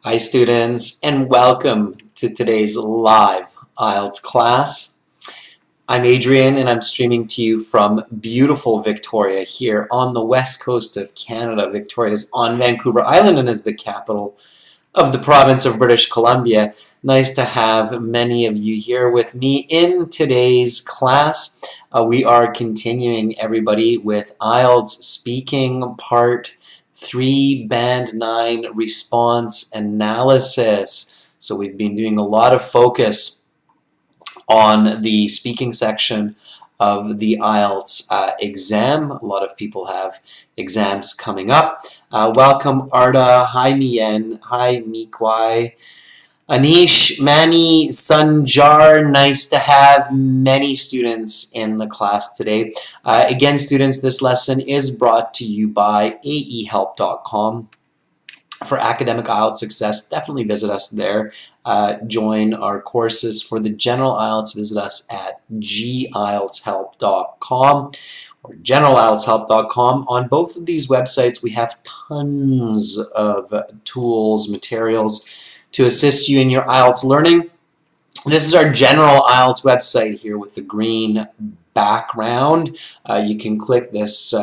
Hi students, and welcome to today's live IELTS class. I'm Adrian and I'm streaming to you from beautiful Victoria here on the west coast of Canada. Victoria is on Vancouver Island and is the capital of the province of British Columbia. Nice to have many of you here with me in today's class. We are continuing, everybody, with IELTS Speaking Part 3, Band 9, Response Analysis. So we've been doing a lot of focus on the speaking section of the IELTS exam. A lot of people have exams coming up. Welcome Arda, hi Mien, hi Mikwai, Anish, Manny, Sanjar, nice to have many students in the class today. Again, students, this lesson is brought to you by aehelp.com. For academic IELTS success, definitely visit us there. Join our courses. For the general IELTS, visit us at gieltshelp.com or generalieltshelp.com. On both of these websites, we have tons of tools, materials to assist you in your IELTS learning. This is our general IELTS website here with the green background. You can click this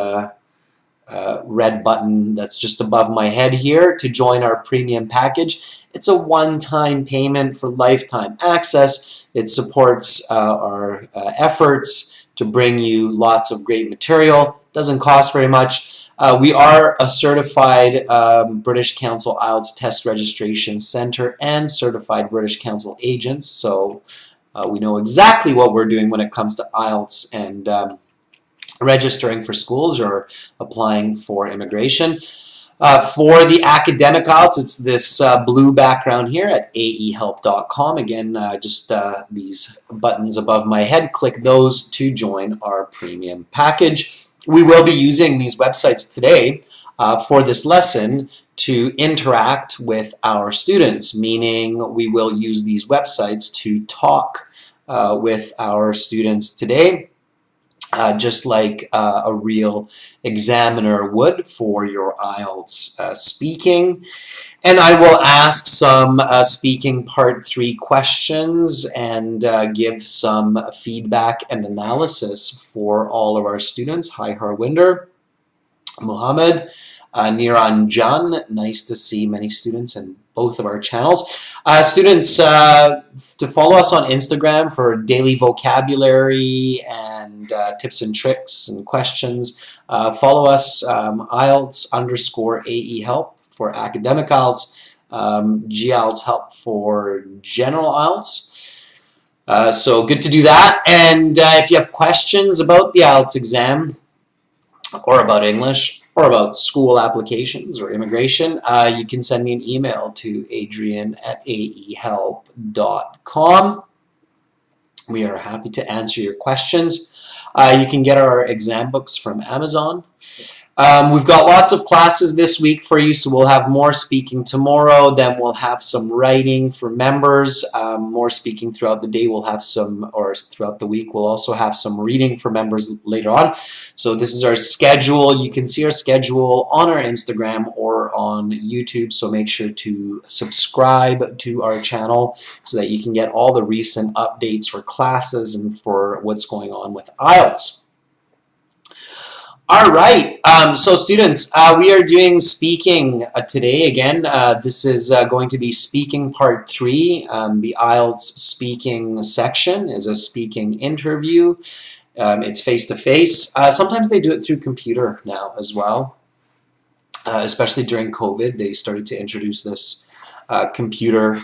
red button that's just above my head here to join our premium package. It's a one-time payment for lifetime access. It supports our efforts to bring you lots of great material. Doesn't cost very much. We are a certified British Council IELTS Test Registration Center and certified British Council agents, so we know exactly what we're doing when it comes to IELTS and registering for schools or applying for immigration. For the academic IELTS, it's this blue background here at aehelp.com. Again, just these buttons above my head. Click those to join our premium package. We will be using these websites today for this lesson to interact with our students, meaning we will use these websites to talk with our students today. Just like a real examiner would for your IELTS speaking. And I will ask some speaking part 3 questions and give some feedback and analysis for all of our students. Hi Harwinder, Muhammad, Niranjan, nice to see many students in both of our channels. Students, to follow us on Instagram for daily vocabulary and tips and tricks and questions. Follow us, IELTS_AE Help for academic IELTS, GIELTS Help for general IELTS. So good to do that. And if you have questions about the IELTS exam or about English, or about school applications or immigration, you can send me an email to adrian@aehelp.com. We are happy to answer your questions. You can get our exam books from Amazon. We've got lots of classes this week for you, so we'll have more speaking tomorrow, then we'll have some writing for members, more speaking throughout the day. We'll have some, or throughout the week, we'll also have some reading for members later on. So this is our schedule. You can see our schedule on our Instagram or on YouTube, so make sure to subscribe to our channel so that you can get all the recent updates for classes and for what's going on with IELTS. All right, so students, we are doing speaking today. Again, this is going to be speaking part 3. The IELTS speaking section is a speaking interview. It's face-to-face. Sometimes they do it through computer now as well. Especially during COVID, they started to introduce this computer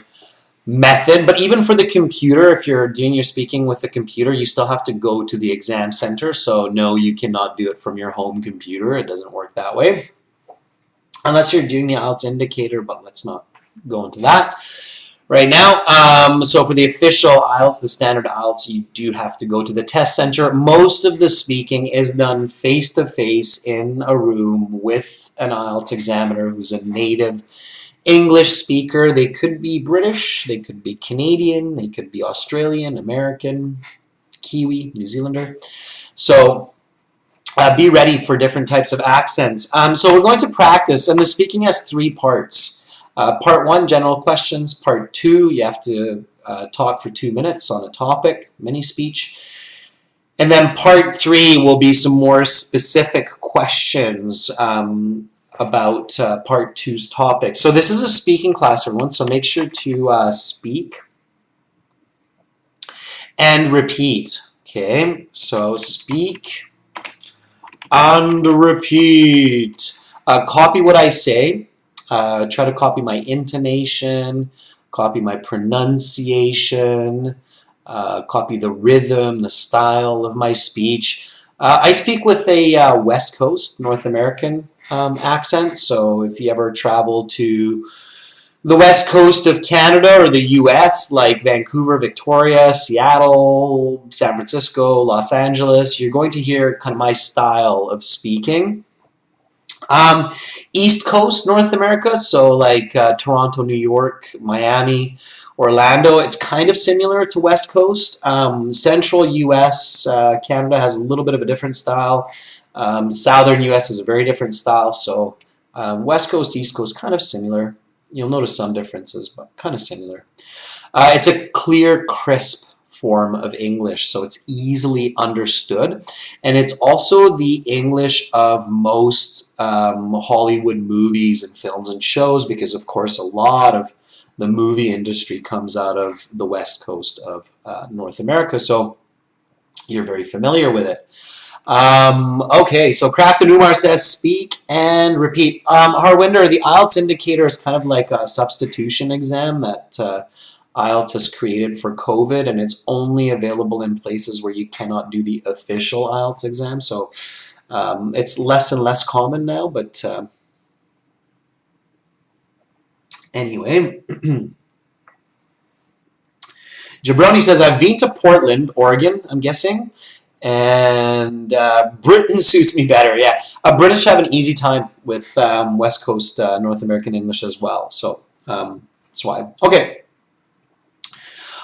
method. But even for the computer, if you're doing your speaking with the computer, you still have to go to the exam center. So no, you cannot do it from your home computer. It doesn't work that way. Unless you're doing the IELTS indicator, but let's not go into that right now. So for the official IELTS, the standard IELTS, you do have to go to the test center. Most of the speaking is done face-to-face in a room with an IELTS examiner who's a native English speaker. They could be British, they could be Canadian, they could be Australian, American, Kiwi, New Zealander. So be ready for different types of accents. So we're going to practice, and the speaking has 3 parts. Part 1, general questions. Part 2, you have to talk for 2 minutes on a topic, mini speech. And then part 3 will be some more specific questions about part 2's topic. So this is a speaking class, everyone, so make sure to speak and repeat. Okay, so speak and repeat. Copy what I say. Try to copy my intonation, copy my pronunciation, copy the rhythm, the style of my speech. I speak with a West Coast North American accent, so if you ever travel to the West Coast of Canada or the US, like Vancouver, Victoria, Seattle, San Francisco, Los Angeles, you're going to hear kind of my style of speaking. East Coast North America, so like Toronto, New York, Miami, Orlando, it's kind of similar to West Coast. Central US, Canada has a little bit of a different style. Southern US is a very different style, so West Coast, East Coast, kind of similar. You'll notice some differences, but kind of similar. It's a clear, crisp form of English, so it's easily understood. And it's also the English of most Hollywood movies and films and shows, because, of course, a lot of the movie industry comes out of the West Coast of North America, so you're very familiar with it. Okay, so Kraft and Umar says speak and repeat. Harwinder, the IELTS indicator is kind of like a substitution exam that IELTS has created for COVID, and it's only available in places where you cannot do the official IELTS exam, so it's less and less common now, but anyway. Jabroni says, I've been to Portland, Oregon, I'm guessing, and Britain suits me better. Yeah, British have an easy time with West Coast North American English as well, so that's why. Okay.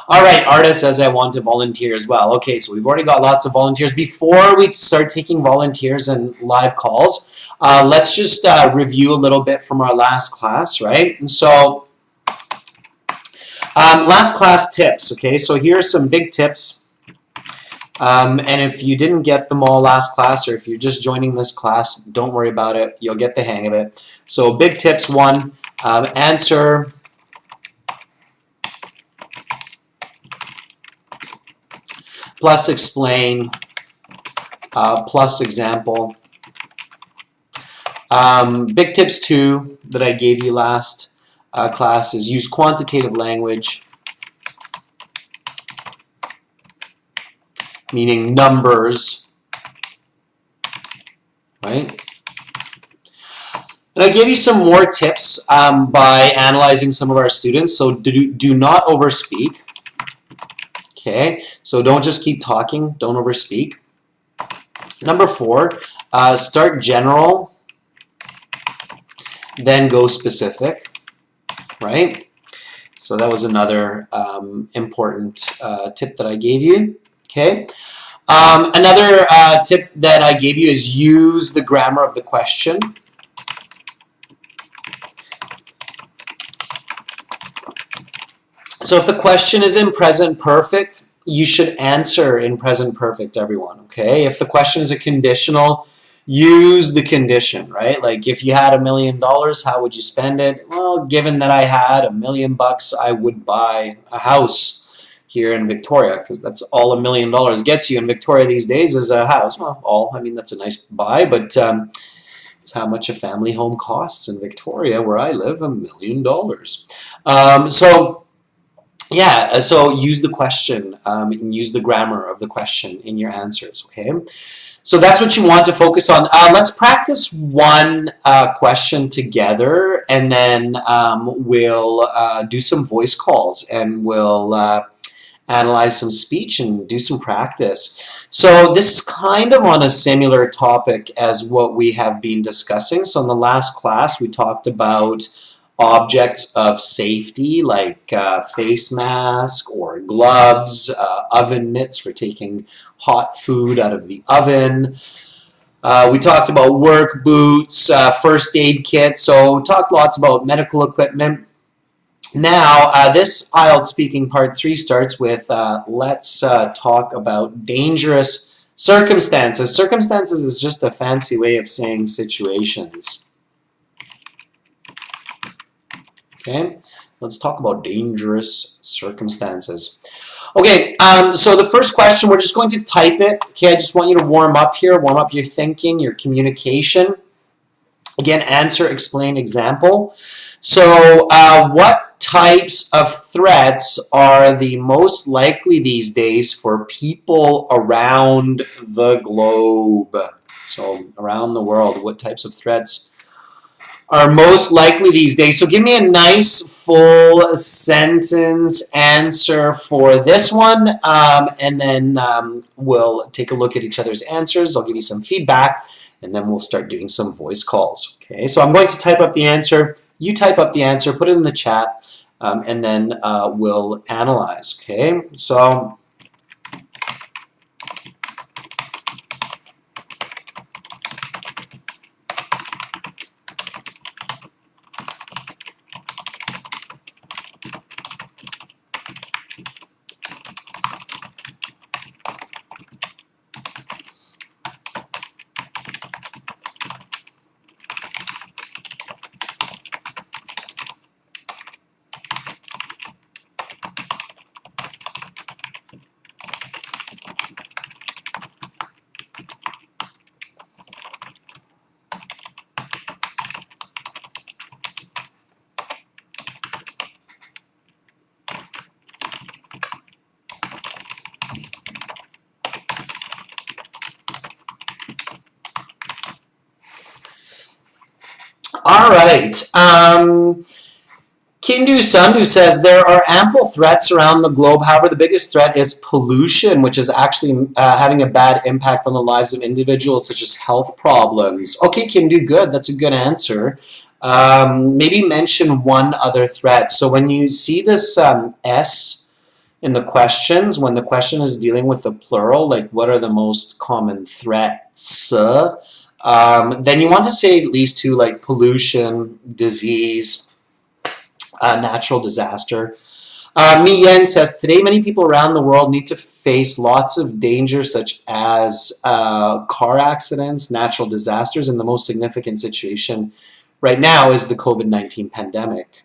All right, Artist says I want to volunteer as well. Okay, so we've already got lots of volunteers. Before we start taking volunteers and live calls, let's just review a little bit from our last class, right? And so, last class tips, okay? So here are some big tips. And if you didn't get them all last class, or if you're just joining this class, don't worry about it. You'll get the hang of it. So big tips, 1, answer plus explain plus example. Big tips 2 that I gave you last class is use quantitative language, meaning numbers, right? And I gave you some more tips by analyzing some of our students. So do not overspeak. Okay, so don't just keep talking, don't overspeak. Number 4, start general, then go specific, right? So that was another important tip that I gave you. Okay. Another tip that I gave you is use the grammar of the question. So if the question is in present perfect, you should answer in present perfect, everyone, okay? If the question is a conditional, use the condition, right? Like if you had $1 million, how would you spend it? Well, given that I had $1 million, I would buy a house here in Victoria, because that's all $1 million gets you in Victoria these days is a house. Well, I mean, that's a nice buy, but it's how much a family home costs in Victoria, where I live, $1 million. So yeah, so use the question and use the grammar of the question in your answers, okay? So that's what you want to focus on. Let's practice one question together, and then we'll do some voice calls, and we'll analyze some speech and do some practice. So this is kind of on a similar topic as what we have been discussing. So in the last class, we talked about objects of safety like face mask or gloves, oven mitts for taking hot food out of the oven, We talked about work boots, first aid kit. So we talked lots about medical equipment. Now, this IELTS speaking part 3 starts with let's talk about dangerous circumstances. Circumstances is just a fancy way of saying situations. Okay, let's talk about dangerous circumstances. Okay, so the first question, we're just going to type it. Okay, I just want you to warm up here, warm up your thinking, your communication. Again, answer, explain, example. So what types of threats are the most likely these days for people around the globe? So around the world, what types of threats are most likely these days? So give me a nice full sentence answer for this one, and then we'll take a look at each other's answers. I'll give you some feedback, and then we'll start doing some voice calls. Okay, so I'm going to type up the answer. You type up the answer, put it in the chat, and then we'll analyze. Okay, so all right. Kindu Sandhu says there are ample threats around the globe. However, the biggest threat is pollution, which is actually having a bad impact on the lives of individuals, such as health problems. Okay, Kindu, good. That's a good answer. Maybe mention one other threat. So when you see this S in the questions, when the question is dealing with the plural, like what are the most common threats, then you want to say at least two, like pollution, disease, natural disaster. Mi Yen says, today many people around the world need to face lots of dangers such as car accidents, natural disasters, and the most significant situation right now is the COVID-19 pandemic.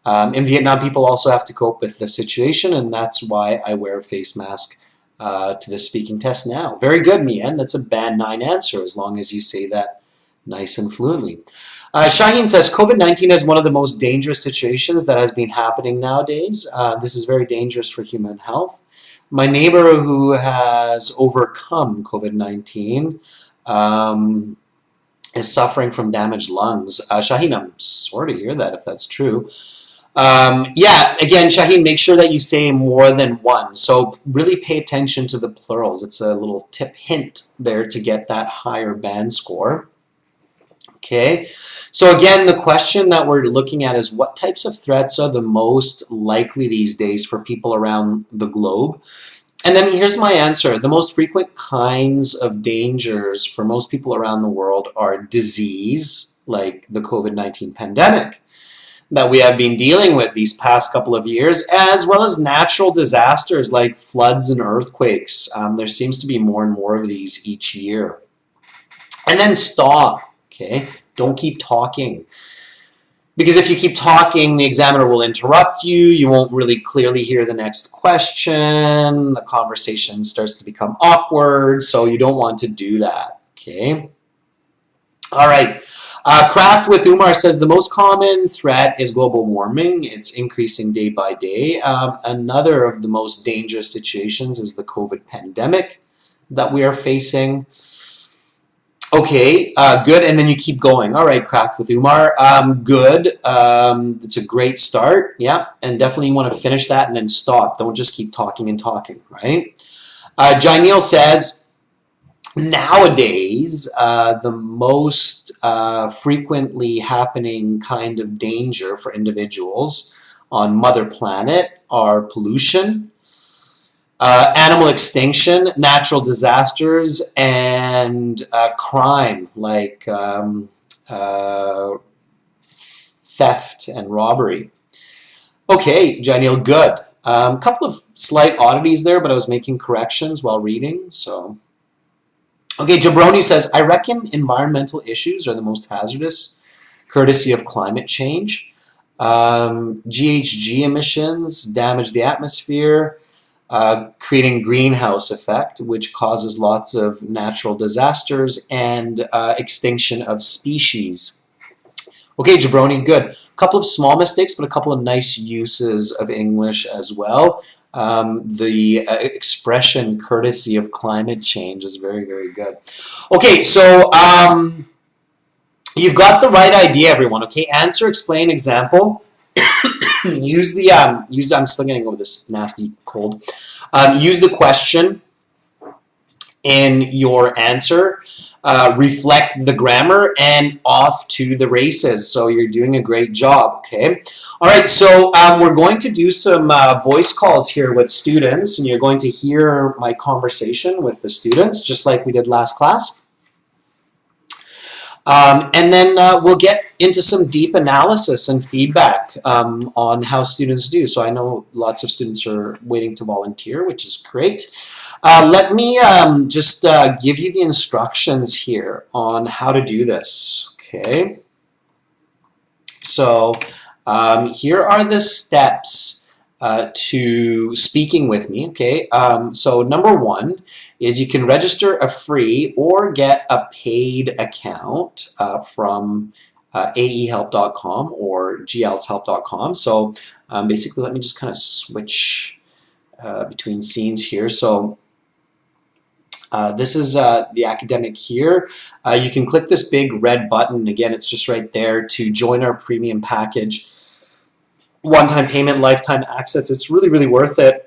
In Vietnam, people also have to cope with the situation, and that's why I wear a face mask to the speaking test now. Very good, Mien. That's a band 9 answer, as long as you say that nice and fluently. Shaheen says, COVID-19 is one of the most dangerous situations that has been happening nowadays. This is very dangerous for human health. My neighbor who has overcome COVID-19 is suffering from damaged lungs. Shaheen, I'm sorry to hear that if that's true. Yeah, again, Shaheen, make sure that you say more than one. So really pay attention to the plurals. It's a little tip hint there to get that higher band score. Okay, so again, the question that we're looking at is what types of threats are the most likely these days for people around the globe? And then here's my answer. The most frequent kinds of dangers for most people around the world are disease, like the COVID-19 pandemic that we have been dealing with these past couple of years, as well as natural disasters like floods and earthquakes. There seems to be more and more of these each year. And then stop. Okay, don't keep talking. Because if you keep talking, the examiner will interrupt you. You won't really clearly hear the next question. The conversation starts to become awkward, so you don't want to do that. Okay. All right. Craft with Umar says the most common threat is global warming. It's increasing day by day. Another of the most dangerous situations is the COVID pandemic that we are facing. Okay, good, and then you keep going. All right, Craft with Umar, good. It's a great start, yeah, and definitely you want to finish that and then stop. Don't just keep talking and talking, right? Jainil says, nowadays, the most frequently happening kind of danger for individuals on Mother Planet are pollution, animal extinction, natural disasters, and crime like theft and robbery. Okay, Janiel, good. A couple of slight oddities there, but I was making corrections while reading, so. Okay, Jabroni says, I reckon environmental issues are the most hazardous, courtesy of climate change. GHG emissions damage the atmosphere, creating greenhouse effect, which causes lots of natural disasters and extinction of species. Okay, Jabroni, good. A couple of small mistakes, but a couple of nice uses of English as well. The expression courtesy of climate change is very, very good. Okay, so you've got the right idea, everyone. Okay, answer, explain, example. Use the, I'm still getting over this nasty cold. Use the question in your answer. Reflect the grammar, and off to the races. So you're doing a great job, okay? All right, so we're going to do some voice calls here with students, and you're going to hear my conversation with the students, just like we did last class. And then we'll get into some deep analysis and feedback on how students do. So I know lots of students are waiting to volunteer, which is great. Let me just give you the instructions here on how to do this, okay? So here are the steps to speaking with me, okay? So number one is you can register a free or get a paid account from aehelp.com or glshelp.com. So basically, let me just kind of switch between scenes here. So this is the academic here. You can click this big red button. Again, it's just right there to join our premium package. One-time payment, lifetime access. It's really, really worth it.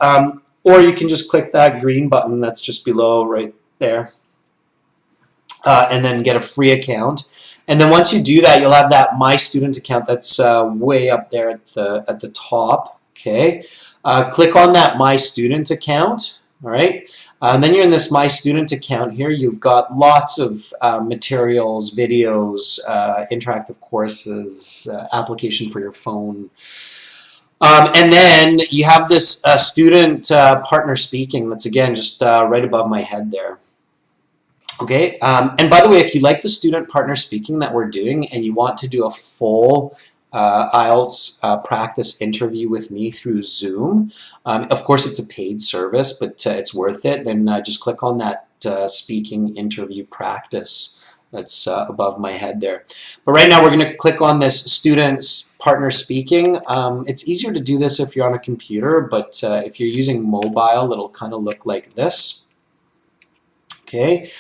Or you can just click that green button that's just below right there and then get a free account. And then once you do that, you'll have that My Student account that's way up there at the top. Okay. Click on that My Student account. All right. And then you're in this My Student account here. You've got lots of materials, videos, interactive courses, application for your phone. And then you have this student partner speaking that's, again, just right above my head there. Okay, and by the way, if you like the student partner speaking that we're doing and you want to do a full IELTS practice interview with me through Zoom, of course it's a paid service, but it's worth it, then just click on that speaking interview practice that's above my head there. But right now we're going to click on this students partner speaking. It's easier to do this if you're on a computer, but if you're using mobile, it'll kind of look like this. Okay,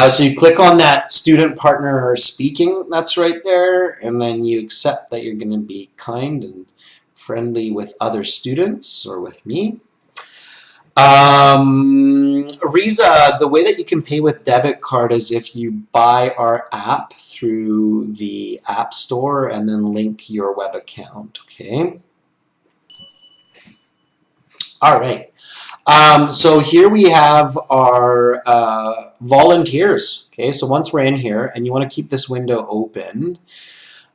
so you click on that student partner speaking, that's right there, and then you accept that you're going to be kind and friendly with other students or with me. Riza, the way that you can pay with debit card is if you buy our app through the App Store and then link your web account, okay? All right. So here we have our volunteers, okay? So once we're in here and you want to keep this window open,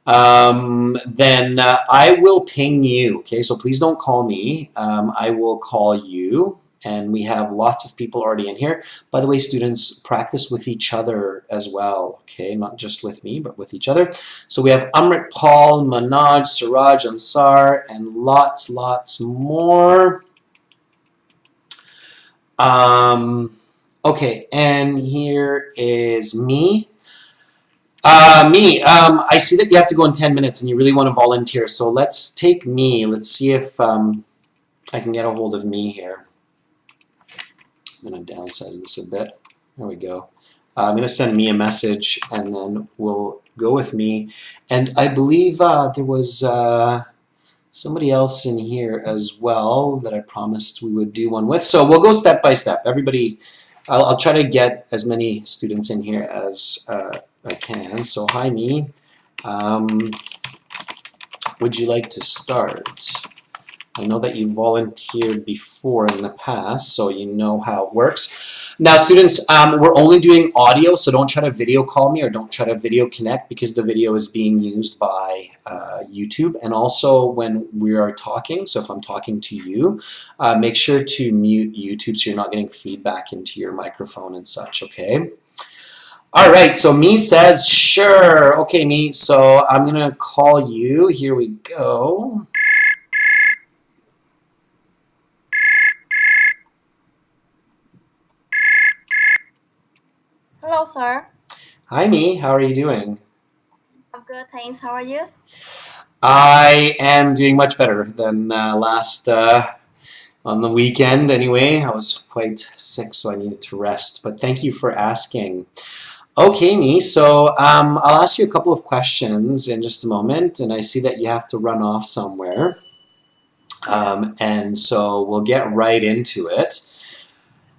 then I will ping you, okay? So please don't call me. I will call you. And we have lots of people already in here. By the way, students, practice with each other as well, okay? Not just with me, but with each other. So we have Amrit, Paul, Manaj, Suraj, Ansar, and lots more. Okay, and here is me. I see that you have to go in 10 minutes and you really want to volunteer. So let's take me. Let's see if I can get a hold of me here. I'm going to downsize this a bit. There we go. I'm going to send me a message and then we'll go with me. And I believe there was somebody else in here as well that I promised we would do one with. So we'll go step by step. Everybody, I'll try to get as many students in here as I can. So hi, me. Would you like to start? I know that you volunteered before in the past, so you know how it works. Now, students, we're only doing audio, so don't try to video call me or don't try to video connect because the video is being used by YouTube. And also when we are talking, so if I'm talking to you, make sure to mute YouTube so you're not getting feedback into your microphone and such, okay? All right, so me says, sure. Okay, me, so I'm gonna call you. Here we go. Hello, sir. Hi, me, how are you doing? I'm good, thanks. How are you? I am doing much better than last on the weekend anyway. I was quite sick, so I needed to rest, but thank you for asking. Okay, me, so I'll ask you a couple of questions in just a moment, and I see that you have to run off somewhere. Yeah. And so we'll get right into it.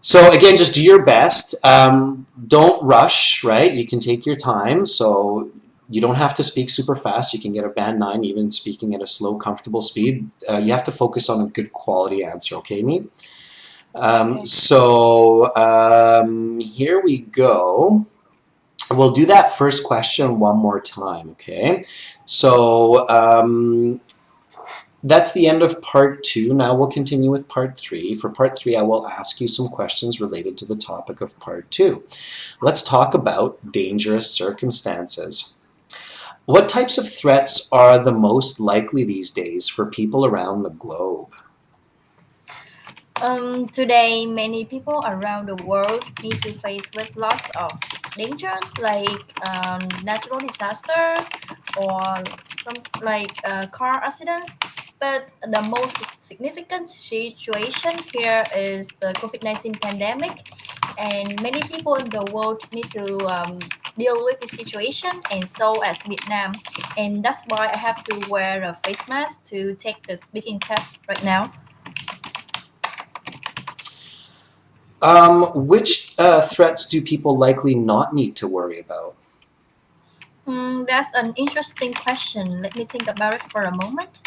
So again, just do your best. Don't rush, right? You can take your time. So you don't have to speak super fast. You can get a band 9 even speaking at a slow, comfortable speed. You have to focus on a good quality answer, okay, me? Okay. Here we go. We'll do that first question one more time, okay? So that's the end of part 2. Now we'll continue with part 3. For part 3, I will ask you some questions related to the topic of part 2. Let's talk about dangerous circumstances. What types of threats are the most likely these days for people around the globe? Today, many people around the world need to face with lots of dangers like natural disasters or some car accidents. But the most significant situation here is the COVID-19 pandemic, and many people in the world need to deal with the situation, and so as Vietnam. And that's why I have to wear a face mask to take the speaking test right now. Which threats do people likely not need to worry about? That's an interesting question. Let me think about it for a moment.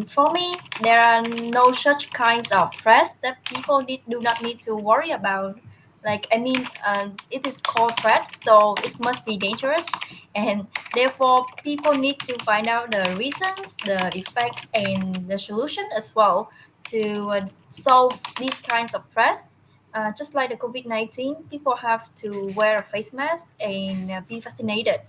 For me, there are no such kinds of threats that people do not need to worry about. It is called threat, so it must be dangerous, and therefore people need to find out the reasons, the effects, and the solution as well to solve these kinds of threats. Just like the COVID-19, people have to wear a face mask and be vaccinated.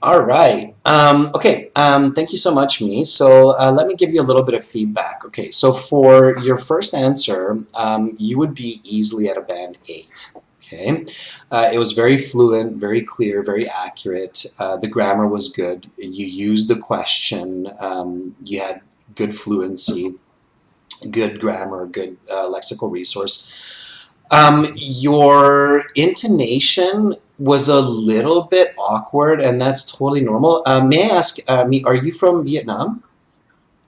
All right. Okay. Thank you so much, me. So let me give you a little bit of feedback. Okay. So for your first answer, you would be easily at a band 8. Okay. It was very fluent, very clear, very accurate. The grammar was good. You used the question. You had good fluency, good grammar, good lexical resource. Your intonation was a little bit awkward, and that's totally normal. May I ask, me, are you from Vietnam?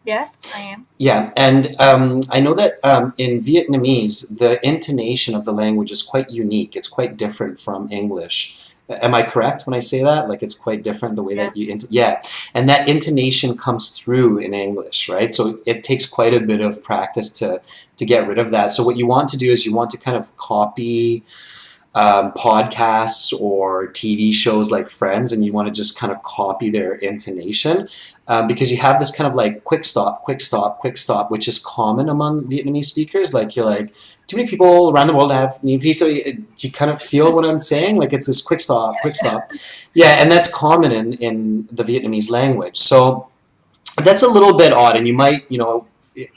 Yes, I am. Yeah, and I know that in Vietnamese, the intonation of the language is quite unique. It's quite different from English. Am I correct when I say that? Like it's quite different the way Yes. that yeah, and that intonation comes through in English, right? So it takes quite a bit of practice to get rid of that. So what you want to do is you want to kind of copy podcasts or TV shows like Friends, and you want to just kind of copy their intonation because you have this kind of like quick stop, quick stop, quick stop, which is common among Vietnamese speakers. Like you're like, too many people around the world have Nhi, so you kind of feel what I'm saying. Like it's this quick stop, quick stop. Yeah, and that's common in the Vietnamese language. So that's a little bit odd, and you might,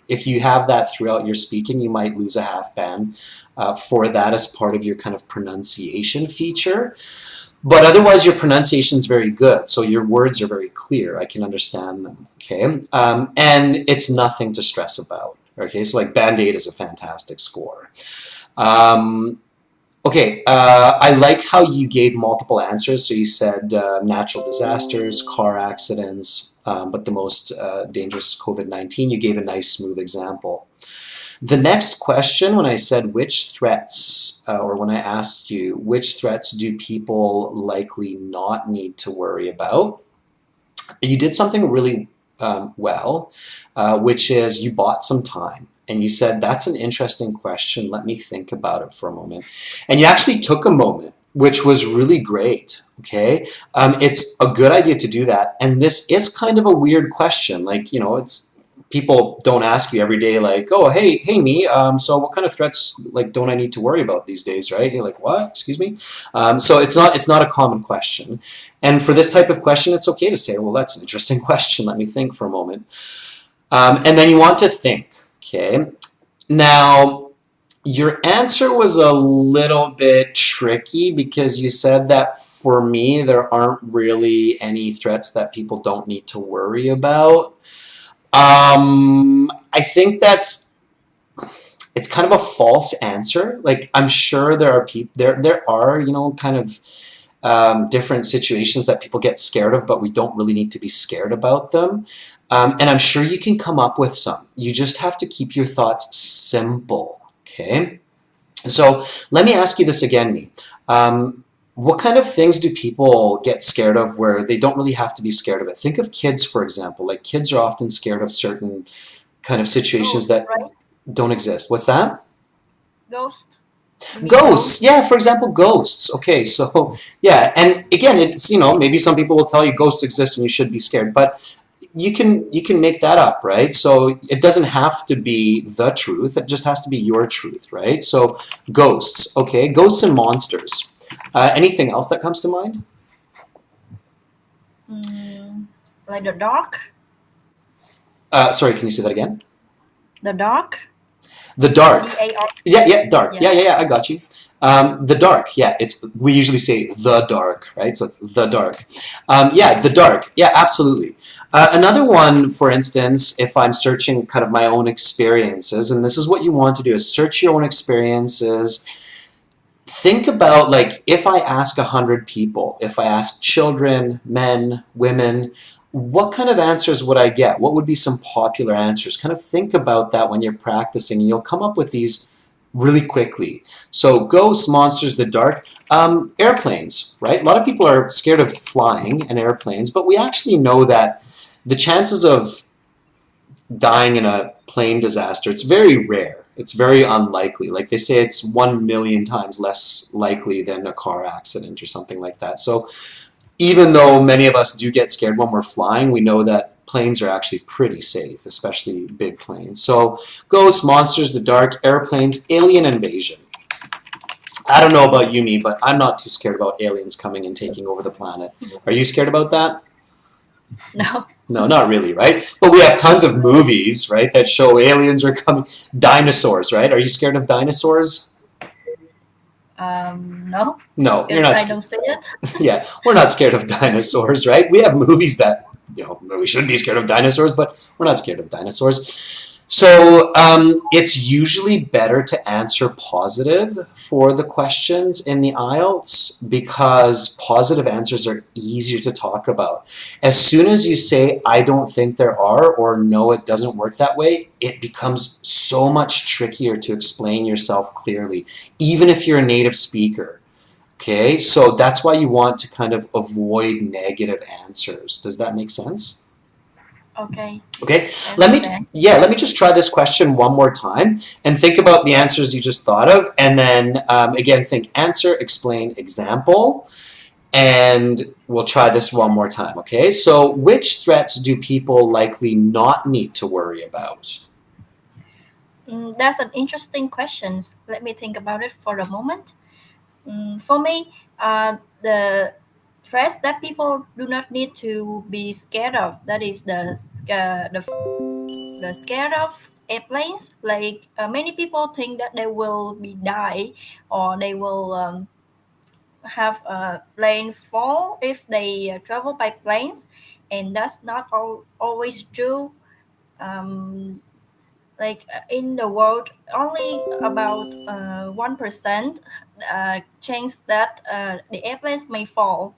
if you have that throughout your speaking, you might lose a half band for that as part of your kind of pronunciation feature. But otherwise, your pronunciation is very good, so your words are very clear. I can understand them. Okay, and it's nothing to stress about. Okay, so like band 8 is a fantastic score. Um, Okay, I like how you gave multiple answers. So you said natural disasters, car accidents, but the most dangerous is COVID-19. You gave a nice, smooth example. The next question, when I said which threats, or when I asked you, which threats do people likely not need to worry about? You did something really well, which is you bought some time. And you said, that's an interesting question. Let me think about it for a moment. And you actually took a moment, which was really great. Okay. It's a good idea to do that. And this is kind of a weird question. Like, it's people don't ask you every day, like, oh, hey, me. So what kind of threats, like, don't I need to worry about these days, right? You're like, what? Excuse me. So it's not a common question. And for this type of question, it's okay to say, well, that's an interesting question. Let me think for a moment. And then you want to think. Okay. Now, your answer was a little bit tricky because you said that for me, there aren't really any threats that people don't need to worry about. I think it's kind of a false answer. Like, I'm sure there are people there are kind of different situations that people get scared of, but we don't really need to be scared about them. And I'm sure you can come up with some. You just have to keep your thoughts simple. Okay. So let me ask you this again, Me. What kind of things do people get scared of where they don't really have to be scared of it? Think of kids, for example. Like, kids are often scared of certain kind of situations Ghost, that right? don't exist. What's that? Ghost. You mean Ghosts. ghost? Yeah, for example, ghosts. Okay, so yeah, and again, it's maybe some people will tell you ghosts exist and you should be scared, but you can make that up, right? So it doesn't have to be the truth. It just has to be your truth, right? So ghosts. Okay, ghosts and monsters. Anything else that comes to mind? Mm, like the dark. Sorry, can you say that again? The dark. The dark. DAR. Yeah, dark. Yeah. Yeah, I got you. The dark. Yeah, we usually say the dark, right? So it's the dark. Yeah, the dark. Yeah, absolutely. Another one, for instance, if I'm searching kind of my own experiences, and this is what you want to do, is search your own experiences. Think about, like, if I ask 100 people, if I ask children, men, women, what kind of answers would I get? What would be some popular answers? Kind of think about that when you're practicing. You'll come up with these really quickly. So ghosts, monsters, the dark, airplanes, right? A lot of people are scared of flying and airplanes, but we actually know that the chances of dying in a plane disaster, it's very rare. It's very unlikely. Like, they say it's 1 million times less likely than a car accident or something like that. So even though many of us do get scared when we're flying, we know that planes are actually pretty safe, especially big planes. So ghosts, monsters, the dark, airplanes, alien invasion. I don't know about you, Me, but I'm not too scared about aliens coming and taking over the planet. Are you scared about that? No. No, not really, right? But we have tons of movies, right, that show aliens are coming. Dinosaurs, right? Are you scared of dinosaurs? No, No, you're because not. I don't see it. Yeah, we're not scared of dinosaurs, right? We have movies that, we should be scared of dinosaurs, but we're not scared of dinosaurs. So it's usually better to answer positive for the questions in the IELTS because positive answers are easier to talk about. As soon as you say, I don't think there are, or no, it doesn't work that way, it becomes so much trickier to explain yourself clearly, even if you're a native speaker. Okay, so that's why you want to kind of avoid negative answers. Does that make sense? Okay, Okay, I let me understand. let me just try this question one more time and think about the answers you just thought of, and then again, think answer, explain, example, and we'll try this one more time. Okay, so which threats do people likely not need to worry about? That's an interesting question. Let me think about it for a moment. For me, the threats that people do not need to be scared of. That is the scared of airplanes. Like many people think that they will be die or they will have a plane fall if they travel by planes, and that's not always true. Um, like in the world, only about 1% chance that the airplanes may fall.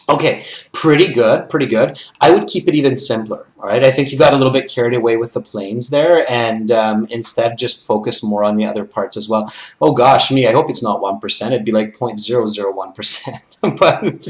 Okay, pretty good, pretty good. I would keep it even simpler. All right, I think you got a little bit carried away with the planes there, and instead just focus more on the other parts as well. Oh gosh, Me, I hope it's not 1%. It'd be like 0.001%. But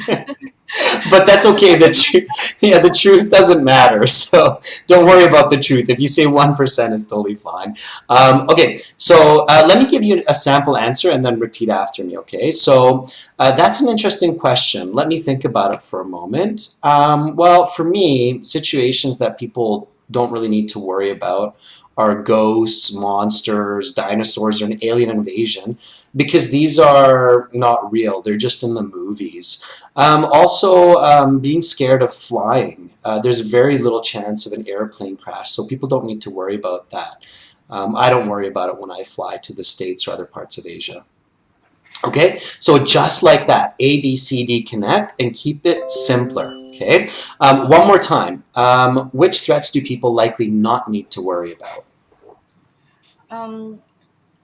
But that's okay. The truth doesn't matter. So don't worry about the truth. If you say 1%, it's totally fine. Okay, so let me give you a sample answer and then repeat after me. Okay, so that's an interesting question. Let me think about it for a moment. Well, for me, situations that people don't really need to worry about are ghosts, monsters, dinosaurs, or an alien invasion, because these are not real. They're just in the movies. Also, being scared of flying. There's very little chance of an airplane crash, so people don't need to worry about that. I don't worry about it when I fly to the States or other parts of Asia. Okay, so just like that, A, B, C, D, connect, and keep it simpler. Okay, one more time. Which threats do people likely not need to worry about? Um,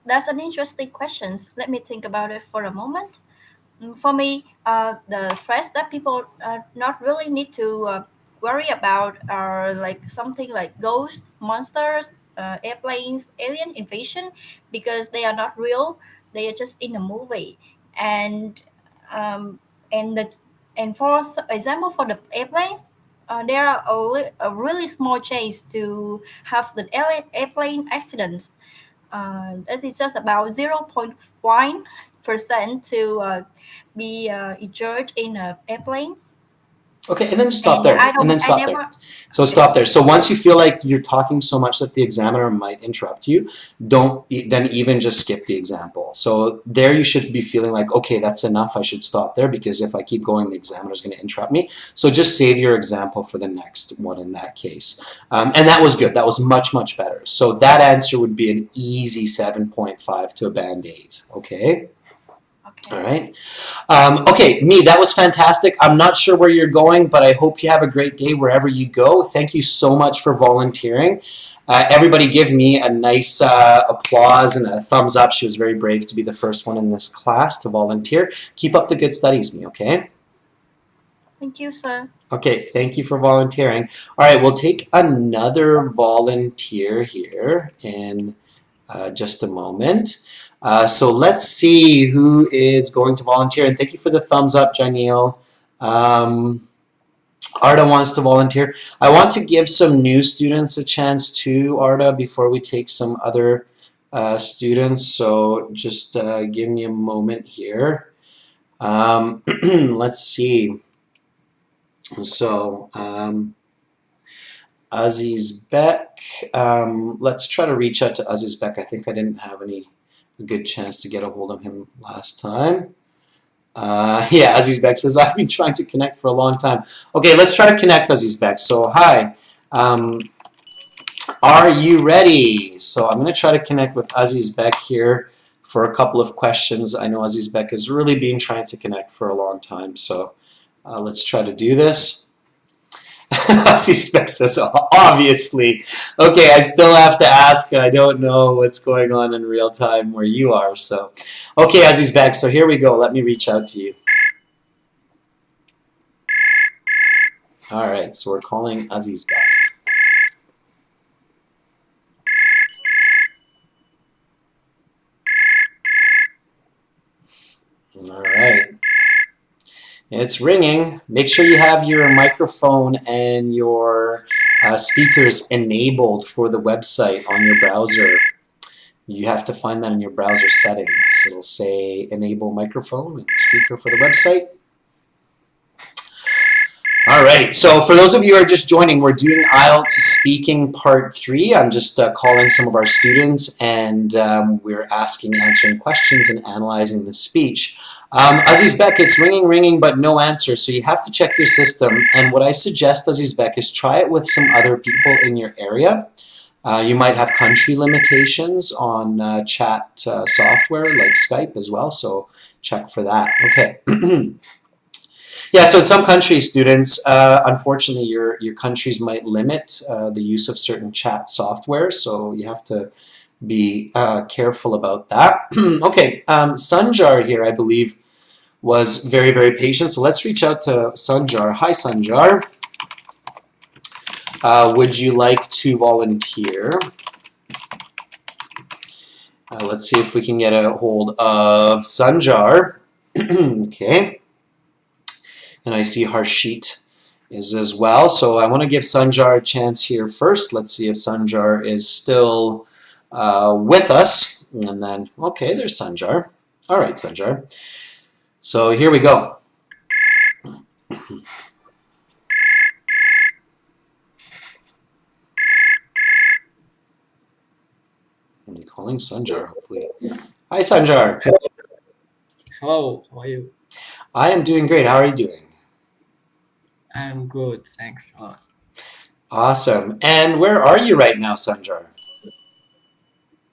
that's an interesting question. Let me think about it for a moment. For me, the threats that people not really need to worry about are like something like ghosts, monsters, airplanes, alien invasion, because they are not real. They are just in a movie, and um, and the and for example, for the airplanes, there are a really small chance to have the airplane accidents. This is just about 0.1% to be injured in airplanes. Okay, and then stop And there. I And don't, then I stop there. never. So Okay. stop there. So once you feel like you're talking so much that the examiner might interrupt you, don't then even just skip the example. So there you should be feeling like, okay, that's enough. I should stop there because if I keep going, the examiner is going to interrupt me. So just save your example for the next one in that case. And that was good. That was much, much better. So that answer would be an easy 7.5 to a band 8. Okay. All Okay. right. Okay, me, that was fantastic. I'm not sure where you're going, but I hope you have a great day wherever you go. Thank you so much for volunteering. Everybody give me a nice applause and a thumbs up. She was very brave to be the first one in this class to volunteer. Keep up the good studies, me, okay? Thank you, sir. Okay, thank you for volunteering. All right, we'll take another volunteer here in just a moment. So let's see who is going to volunteer. And thank you for the thumbs up, Janelle. Arda wants to volunteer. I want to give some new students a chance too, Arda, before we take some other students. So just give me a moment here. Let's see. So Aziz Beck. Let's try to reach out to Aziz Beck. I think I didn't have a good chance to get a hold of him last time. Yeah, Aziz Beck says, I've been trying to connect for a long time. Okay, let's try to connect, Aziz Beck. So, hi. Are you ready? So I'm going to try to connect with Aziz Beck here for a couple of questions. I know Aziz Beck has really been trying to connect for a long time. So let's try to do this. Aziz Beck says, obviously. Okay, I still have to ask. I don't know what's going on in real time where you are. So, okay, Aziz Beck. So here we go. Let me reach out to you. All right, so we're calling Aziz Beck. All right. It's ringing. Make sure you have your microphone and your speakers enabled for the website on your browser. You have to find that in your browser settings. It'll say enable microphone and speaker for the website. All right, so for those of you who are just joining, we're doing IELTS Speaking Part 3. I'm just calling some of our students and we're answering questions and analyzing the speech. Aziz Beck, it's ringing, but no answer, so you have to check your system. And what I suggest, Aziz Beck, is try it with some other people in your area. You might have country limitations on chat software like Skype as well, so check for that. Okay. Yeah, so in some countries, students, unfortunately, your countries might limit the use of certain chat software, so you have to be careful about that. Okay, Sanjar here, I believe, was very, very patient, so let's reach out to Sanjar. Hi, Sanjar. Would you like to volunteer? Let's see if we can get a hold of Sanjar. Okay. And I see Harshit is as well. So I want to give Sanjar a chance here first. Let's see if Sanjar is still with us. And then, okay, there's Sanjar. All right, Sanjar. So here we go. I'm calling Sanjar, hopefully. Hi, Sanjar. Hello, how are you? I am doing great. How are you doing? I'm good, thanks a lot. Awesome. And where are you right now, Sanjar?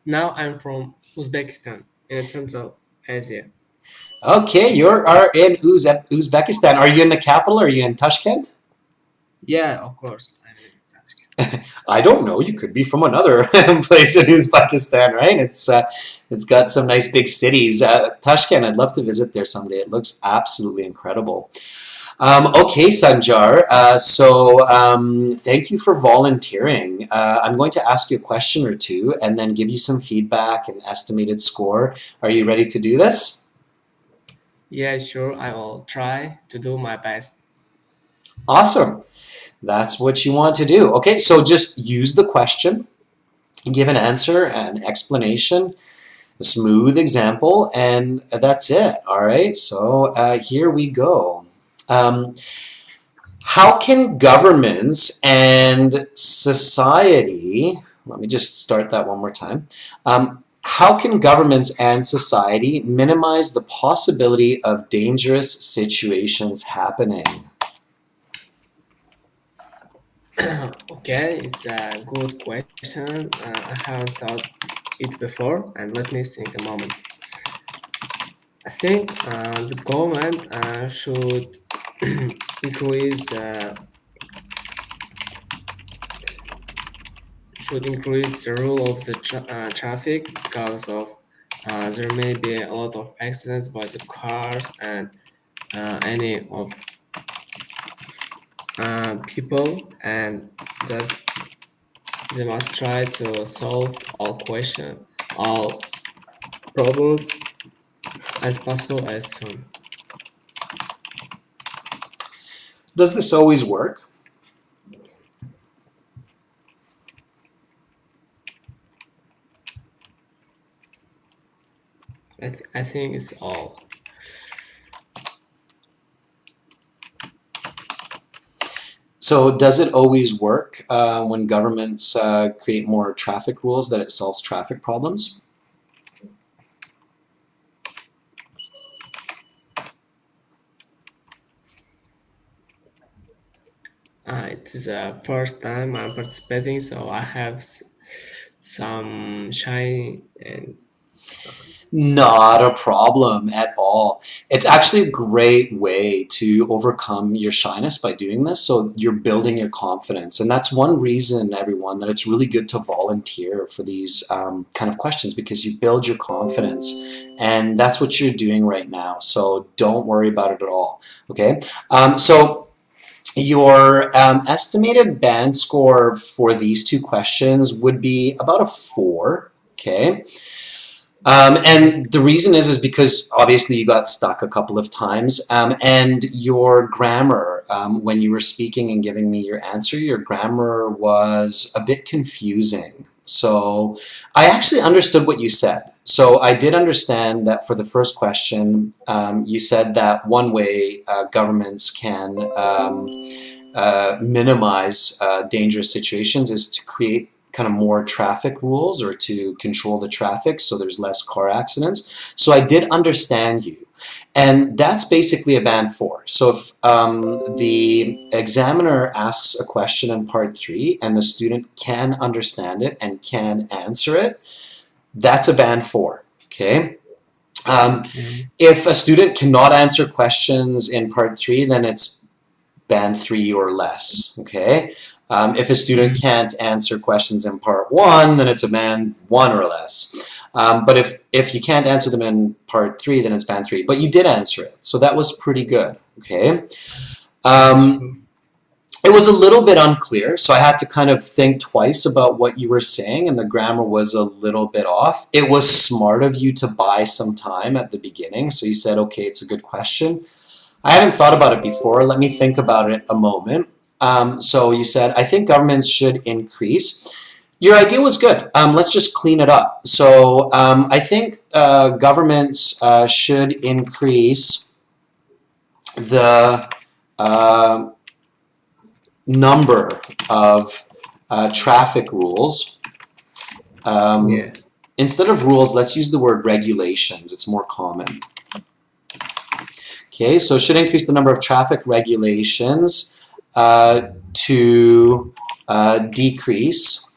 Now I'm from Uzbekistan in Central Asia. Okay, you are in Uzbekistan. Are you in the capital? Are you in Tashkent? Yeah, of course, I'm in Tashkent. I don't know. You could be from another place in Uzbekistan, right? It's got some nice big cities. Tashkent, I'd love to visit there someday. It looks absolutely incredible. Okay, Sanjar. Thank you for volunteering. I'm going to ask you a question or two and then give you some feedback and estimated score. Are you ready to do this? Yeah, sure, I will try to do my best. Awesome. That's what you want to do. Okay, so just use the question, give an answer, an explanation, a smooth example, and that's it. All right, so here we go. How can governments and society, let me just start that one more time. How can governments and society minimize the possibility of dangerous situations happening? Okay, it's a good question. I haven't thought it before, and let me think a moment. I think the government should increase the rule of the traffic because of there may be a lot of accidents by the cars and any of people, and just they must try to solve all problems as possible as soon. Does this always work? I think it's all. So does it always work when governments create more traffic rules that it solves traffic problems? It is the first time I'm participating, so I have some shy and so. Not a problem at all. It's actually a great way to overcome your shyness by doing this. So you're building your confidence. And that's one reason, everyone, that it's really good to volunteer for these kind of questions, because you build your confidence. And that's what you're doing right now. So don't worry about it at all. Okay. Your estimated band score for these two questions would be about a 4. Okay. And the reason is because obviously you got stuck a couple of times, and your grammar, when you were speaking and giving me your answer, your grammar was a bit confusing. So I actually understood what you said. So I did understand that for the first question, you said that one way governments can minimize dangerous situations is to create kind of more traffic rules or to control the traffic so there's less car accidents. So I did understand you. And that's basically a band 4. So if the examiner asks a question in part 3 and the student can understand it and can answer it, that's a band 4. Okay. If a student cannot answer questions in part 3, then it's band 3 or less. Okay. If a student can't answer questions in part 1, then it's a band 1 or less. But if you can't answer them in part 3, then it's band 3. But you did answer it, so that was pretty good. Okay. It was a little bit unclear, so I had to kind of think twice about what you were saying, and the grammar was a little bit off. It was smart of you to buy some time at the beginning, so you said, okay, it's a good question. I haven't thought about it before. Let me think about it a moment. So you said, I think governments should increase. Your idea was good. Let's just clean it up. So I think governments should increase the number of traffic rules. Yeah. Instead of rules, let's use the word regulations. It's more common. Okay, so it should increase the number of traffic regulations to decrease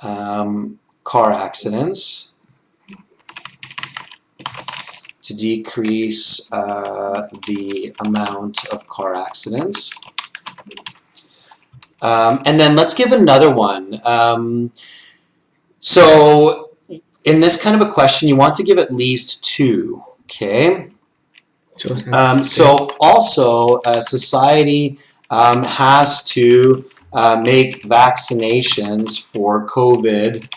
car accidents, to decrease the amount of car accidents. And then let's give another one. So in this kind of a question, you want to give at least two, okay? So also, society has to make vaccinations for COVID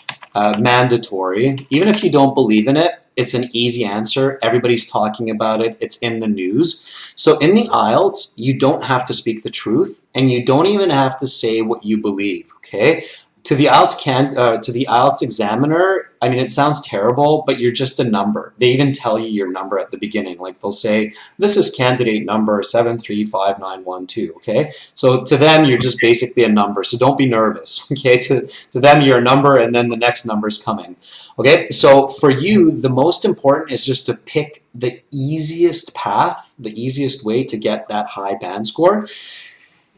mandatory. Even if you don't believe in it, it's an easy answer. Everybody's talking about it. It's in the news. So in the IELTS, you don't have to speak the truth, and you don't even have to say what you believe, okay? To the IELTS examiner, I mean, it sounds terrible, but you're just a number. They even tell you your number at the beginning. Like they'll say, this is candidate number 7359112, okay? So to them, you're just basically a number, so don't be nervous, okay? To them, you're a number, and then the next number's coming, okay? So for you, the most important is just to pick the easiest path, the easiest way to get that high band score.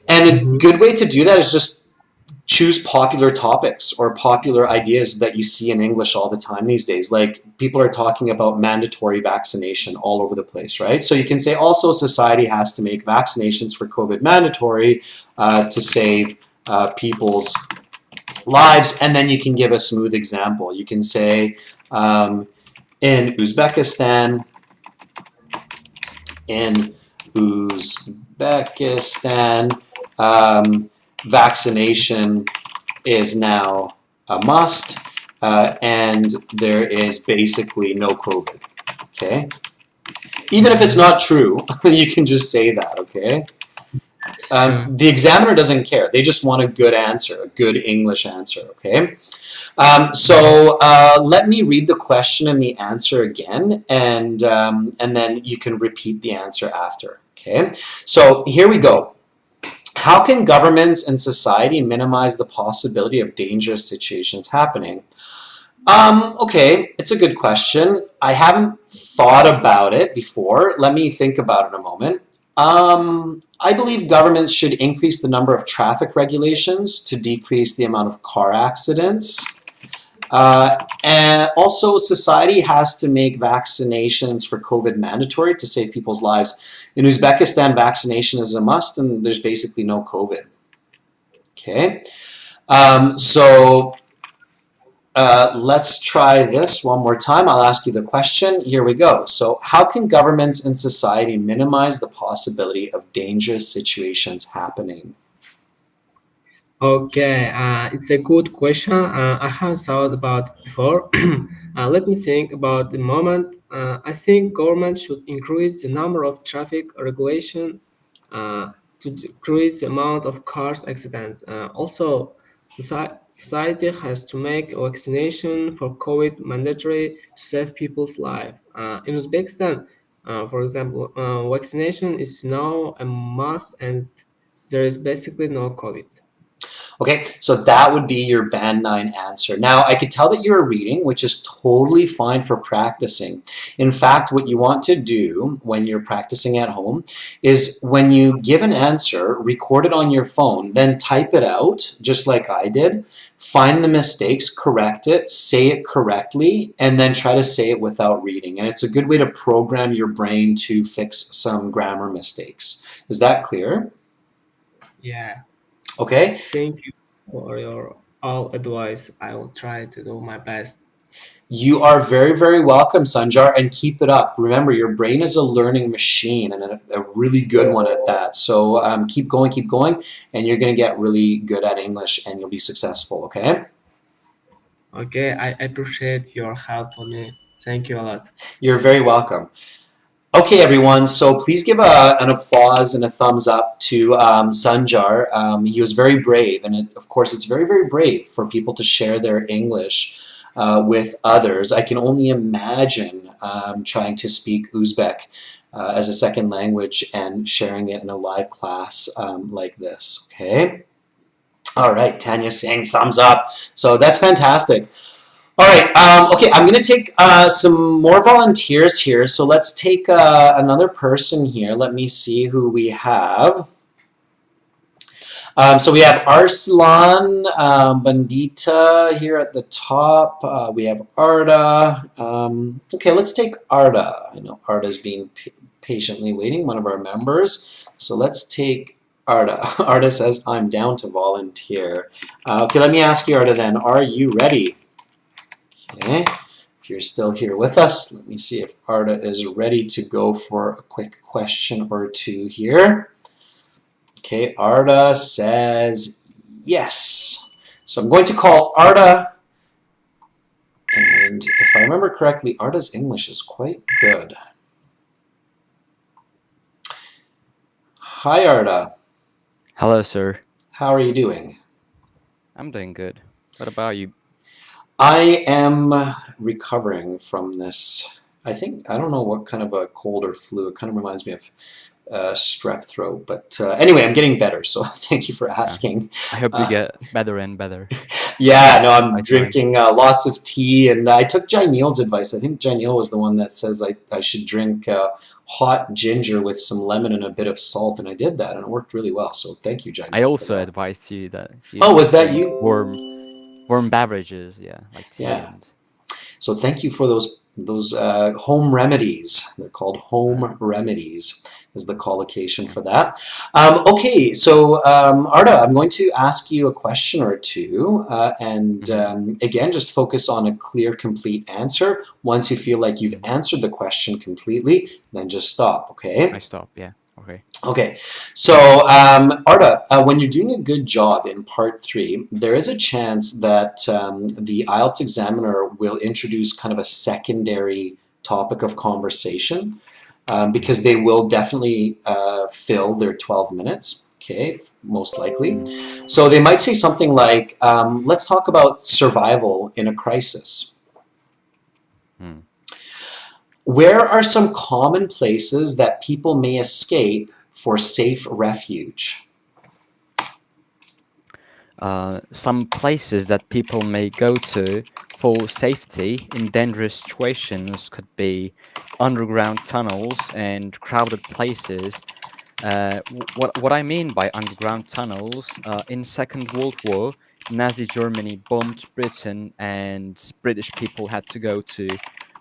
And a good way to do that is just choose popular topics or popular ideas that you see in English all the time these days. Like people are talking about mandatory vaccination all over the place, right? So you can say also society has to make vaccinations for COVID mandatory to save people's lives. And then you can give a smooth example. You can say in Uzbekistan, vaccination is now a must, and there is basically no COVID, okay? Even if it's not true, you can just say that, okay? The examiner doesn't care. They just want a good answer, a good English answer, okay? So let me read the question and the answer again, and then you can repeat the answer after, okay? So here we go. How can governments and society minimize the possibility of dangerous situations happening? Okay, it's a good question. I haven't thought about it before. Let me think about it a moment. I believe governments should increase the number of traffic regulations to decrease the amount of car accidents. And also, society has to make vaccinations for COVID mandatory to save people's lives. In Uzbekistan, vaccination is a must, and there's basically no COVID. Okay, so let's try this one more time. I'll ask you the question. Here we go. So, how can governments and society minimize the possibility of dangerous situations happening? Okay, it's a good question. I haven't thought about it before. Let me think about the moment. I think government should increase the number of traffic regulation to decrease the amount of cars accidents. Also, society has to make vaccination for COVID mandatory to save people's life. In Uzbekistan, for example, vaccination is now a must, and there is basically no COVID. Okay, so that would be your Band 9 answer. Now, I could tell that you're reading, which is totally fine for practicing. In fact, what you want to do when you're practicing at home is when you give an answer, record it on your phone, then type it out, just like I did, find the mistakes, correct it, say it correctly, and then try to say it without reading. And it's a good way to program your brain to fix some grammar mistakes. Is that clear? Yeah. Okay. Thank you for your all advice. I will try to do my best. You are very, very welcome, Sanjar, and keep it up. Remember, your brain is a learning machine, and a really good one at that. So keep going, and you're going to get really good at English, and you'll be successful, okay? Okay, I appreciate your help for me. Thank you a lot. You're very welcome. Okay, everyone, so please give an applause and a thumbs up to Sanjar. He was very brave, and of course it's very, very brave for people to share their English with others. I can only imagine trying to speak Uzbek as a second language and sharing it in a live class like this, okay? All right, Tanya saying thumbs up, so that's fantastic. All right, okay, I'm going to take some more volunteers here. So let's take another person here. Let me see who we have. So we have Arslan Bandita here at the top. We have Arda. Okay, let's take Arda. I know Arda's been patiently waiting, one of our members. So let's take Arda. Arda says, I'm down to volunteer. Okay, let me ask you, Arda, then. Are you ready? Okay, if you're still here with us, let me see if Arda is ready to go for a quick question or two here. Okay, Arda says yes. So I'm going to call Arda, and if I remember correctly, Arda's English is quite good. Hi, Arda. Hello, sir. How are you doing? I'm doing good. What about you? I am recovering from this. I don't know what kind of a cold or flu. It kind of reminds me of strep throat. But anyway, I'm getting better, so thank you for asking. I hope you get better and better. Yeah, no, I'm drinking lots of tea, and I took Jai Neal's advice. I think Jai Neal was the one that says I should drink hot ginger with some lemon and a bit of salt, and I did that, and it worked really well. So thank you, Jai Neal. I also advised you that. Was that you? Warm beverages, yeah, like tea. Yeah. So thank you for those home remedies. They're called home remedies, is the collocation for that. Okay, so Arda, I'm going to ask you a question or two, and again, just focus on a clear, complete answer. Once you feel like you've answered the question completely, then just stop, okay? I stop, yeah. Okay. Okay, so Arda, when you're doing a good job in part 3, there is a chance that the IELTS examiner will introduce kind of a secondary topic of conversation because they will definitely fill their 12 minutes, okay, most likely. So they might say something like, let's talk about survival in a crisis. Where are some common places that people may escape for safe refuge? Some places that people may go to for safety in dangerous situations could be underground tunnels and crowded places. What I mean by underground tunnels, in Second World War, Nazi Germany bombed Britain, and British people had to go to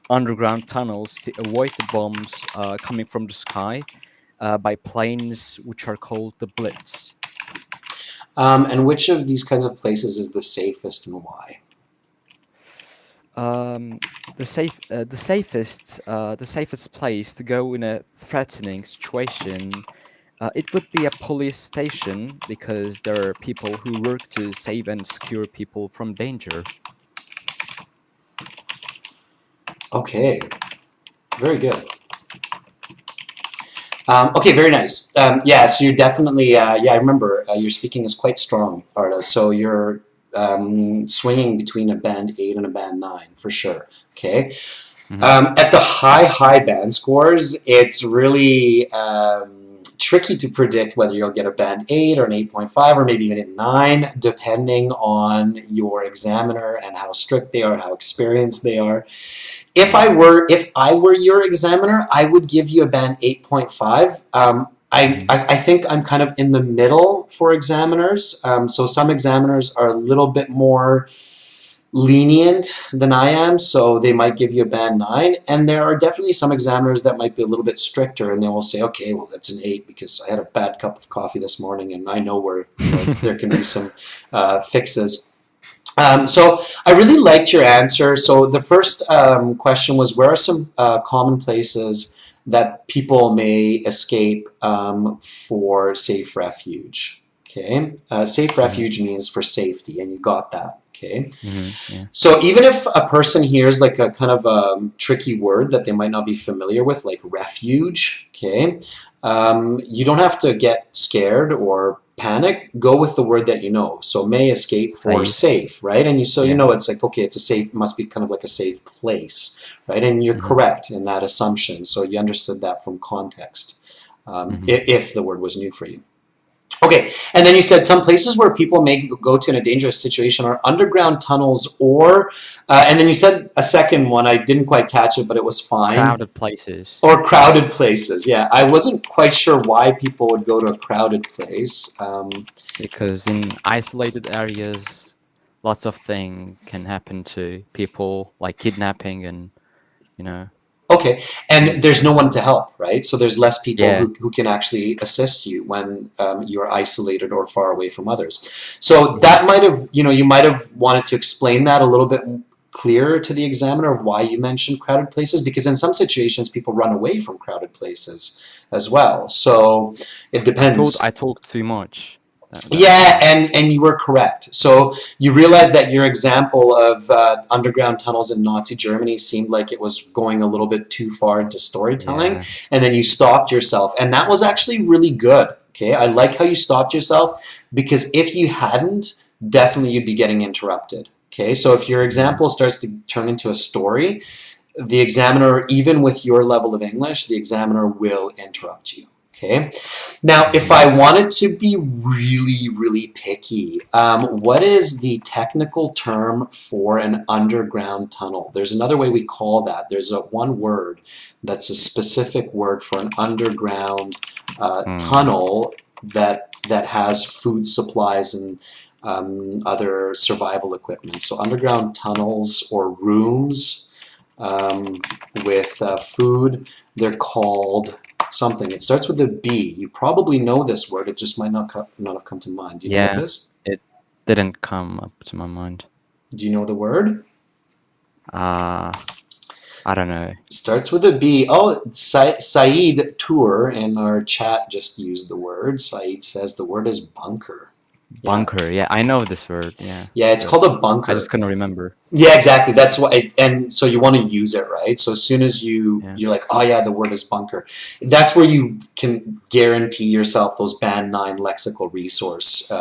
underground tunnels to avoid the bombs coming from the sky by planes, which are called the Blitz. And which of these kinds of places is the safest and why? The safest place to go in a threatening situation, it would be a police station, because there are people who work to save and secure people from danger. Okay, very good. Okay, very nice. Yeah, so you're definitely, yeah, I remember your speaking is quite strong, Arda. So you're swinging between a band 8 and a band 9, for sure, okay? At the high band scores, it's really tricky to predict whether you'll get a band 8 or an 8.5 or maybe even a 9, depending on your examiner and how strict they are, how experienced they are. If I were your examiner, I would give you a band 8.5. I think I'm kind of in the middle for examiners. So some examiners are a little bit more lenient than I am, so they might give you a band 9. And there are definitely some examiners that might be a little bit stricter, and they will say, okay, well, that's an 8 because I had a bad cup of coffee this morning, and I know where there can be some fixes. So I really liked your answer. So the first question was, where are some common places that people may escape for safe refuge? Okay, safe refuge means for safety, and you got that. Okay, Yeah. so even if a person hears like a kind of tricky word that they might not be familiar with, like refuge, okay, you don't have to get scared or panic. Go with the word that you know. So may escape for Safe. safe, right? And you Yeah. know it's like, okay, it's a safe, must be kind of like a safe place, right? And you're correct in that assumption. So you understood that from context, if the word was new for you. Okay, and then you said some places where people may go to in a dangerous situation are underground tunnels or, and then you said a second one, I didn't quite catch it, but it was fine. Crowded places. Or crowded places, yeah. I wasn't quite sure why people would go to a crowded place. Because in isolated areas, lots of things can happen to people, like kidnapping and, you know. Okay, and there's no one to help, right? So there's less people Yeah. who can actually assist you when you're isolated or far away from others. So that might have, you might have wanted to explain that a little bit clearer to the examiner of why you mentioned crowded places, because in some situations people run away from crowded places as well. So it depends. I talked too much. Yeah, and you were correct. So you realized that your example of underground tunnels in Nazi Germany seemed like it was going a little bit too far into storytelling, Yeah. and then you stopped yourself, and that was actually really good. Okay, I like how you stopped yourself, because if you hadn't, definitely you'd be getting interrupted. Okay, so if your example starts to turn into a story, the examiner, even with your level of English, the examiner will interrupt you. Okay. Now, if I wanted to be really, really picky, what is the technical term for an underground tunnel? There's another way we call that. There's one word that's a specific word for an underground tunnel that has food supplies and other survival equipment. So underground tunnels or rooms with food, they're called something. It starts with a B. You probably know this word. It just might not have come to mind. Do you know what it is? It didn't come up to my mind. Do you know the word? I don't know. Starts with a B. Oh, Saeed Tour in our chat just used the word. Saeed says the word is bunker. Bunker. Yeah, I know this word. Yeah. Yeah, it's called a bunker. I just couldn't remember. Yeah, exactly. That's why, and so you want to use it, right? So as soon as you're like, oh yeah, the word is bunker. That's where you can guarantee yourself those band 9 lexical resource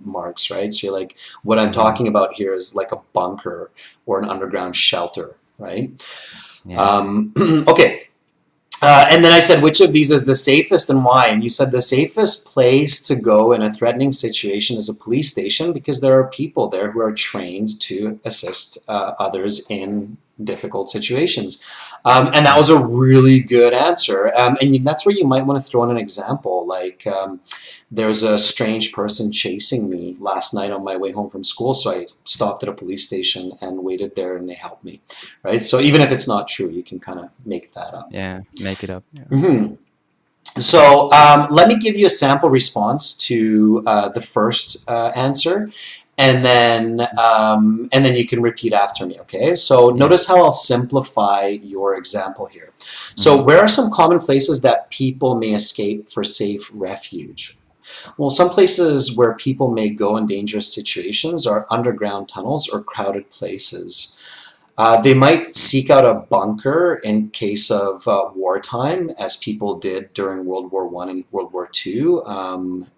marks, right? So you're like, what I'm talking about here is like a bunker or an underground shelter, right? Yeah. Okay. And then I said, which of these is the safest and why? And you said the safest place to go in a threatening situation is a police station, because there are people there who are trained to assist others in difficult situations. And that was a really good answer. And that's where you might want to throw in an example. Like there's a strange person chasing me last night on my way home from school. So I stopped at a police station and waited there and they helped me. Right. So even if it's not true, you can kind of make that up. Yeah, make it up. Yeah. So let me give you a sample response to the first answer, and then you can repeat after me. Okay. So notice how I'll simplify your example here. So where are some common places that people may escape for safe refuge? Well, some places where people may go in dangerous situations are underground tunnels or crowded places. They might seek out a bunker in case of wartime, as people did during World War I and World War II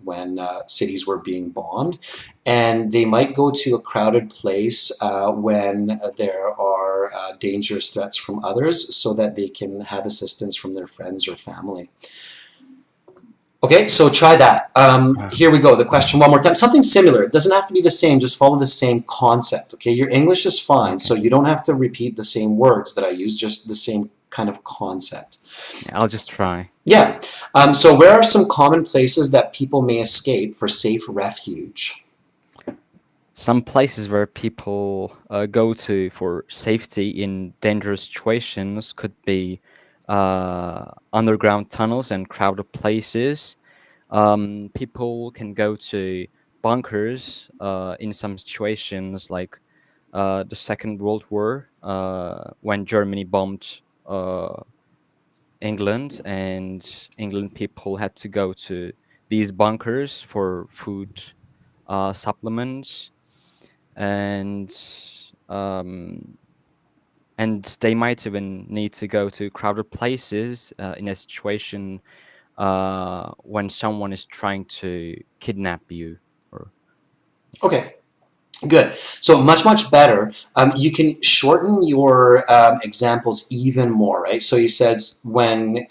when cities were being bombed. And they might go to a crowded place when there are dangerous threats from others, so that they can have assistance from their friends or family. Okay, so try that. Here we go. The question one more time. Something similar. It doesn't have to be the same. Just follow the same concept. Okay, your English is fine, so you don't have to repeat the same words that I use. Just the same kind of concept. Yeah, I'll just try. Yeah. So where are some common places that people may escape for safe refuge? Some places where people go to for safety in dangerous situations could be underground tunnels and crowded places. People can go to bunkers in some situations, like the Second World War, when Germany bombed England, and England people had to go to these bunkers for food supplements, and um, they might even need to go to crowded places in a situation when someone is trying to kidnap you. Or Okay. Good. So much better. You can shorten your examples even more, right? So you said when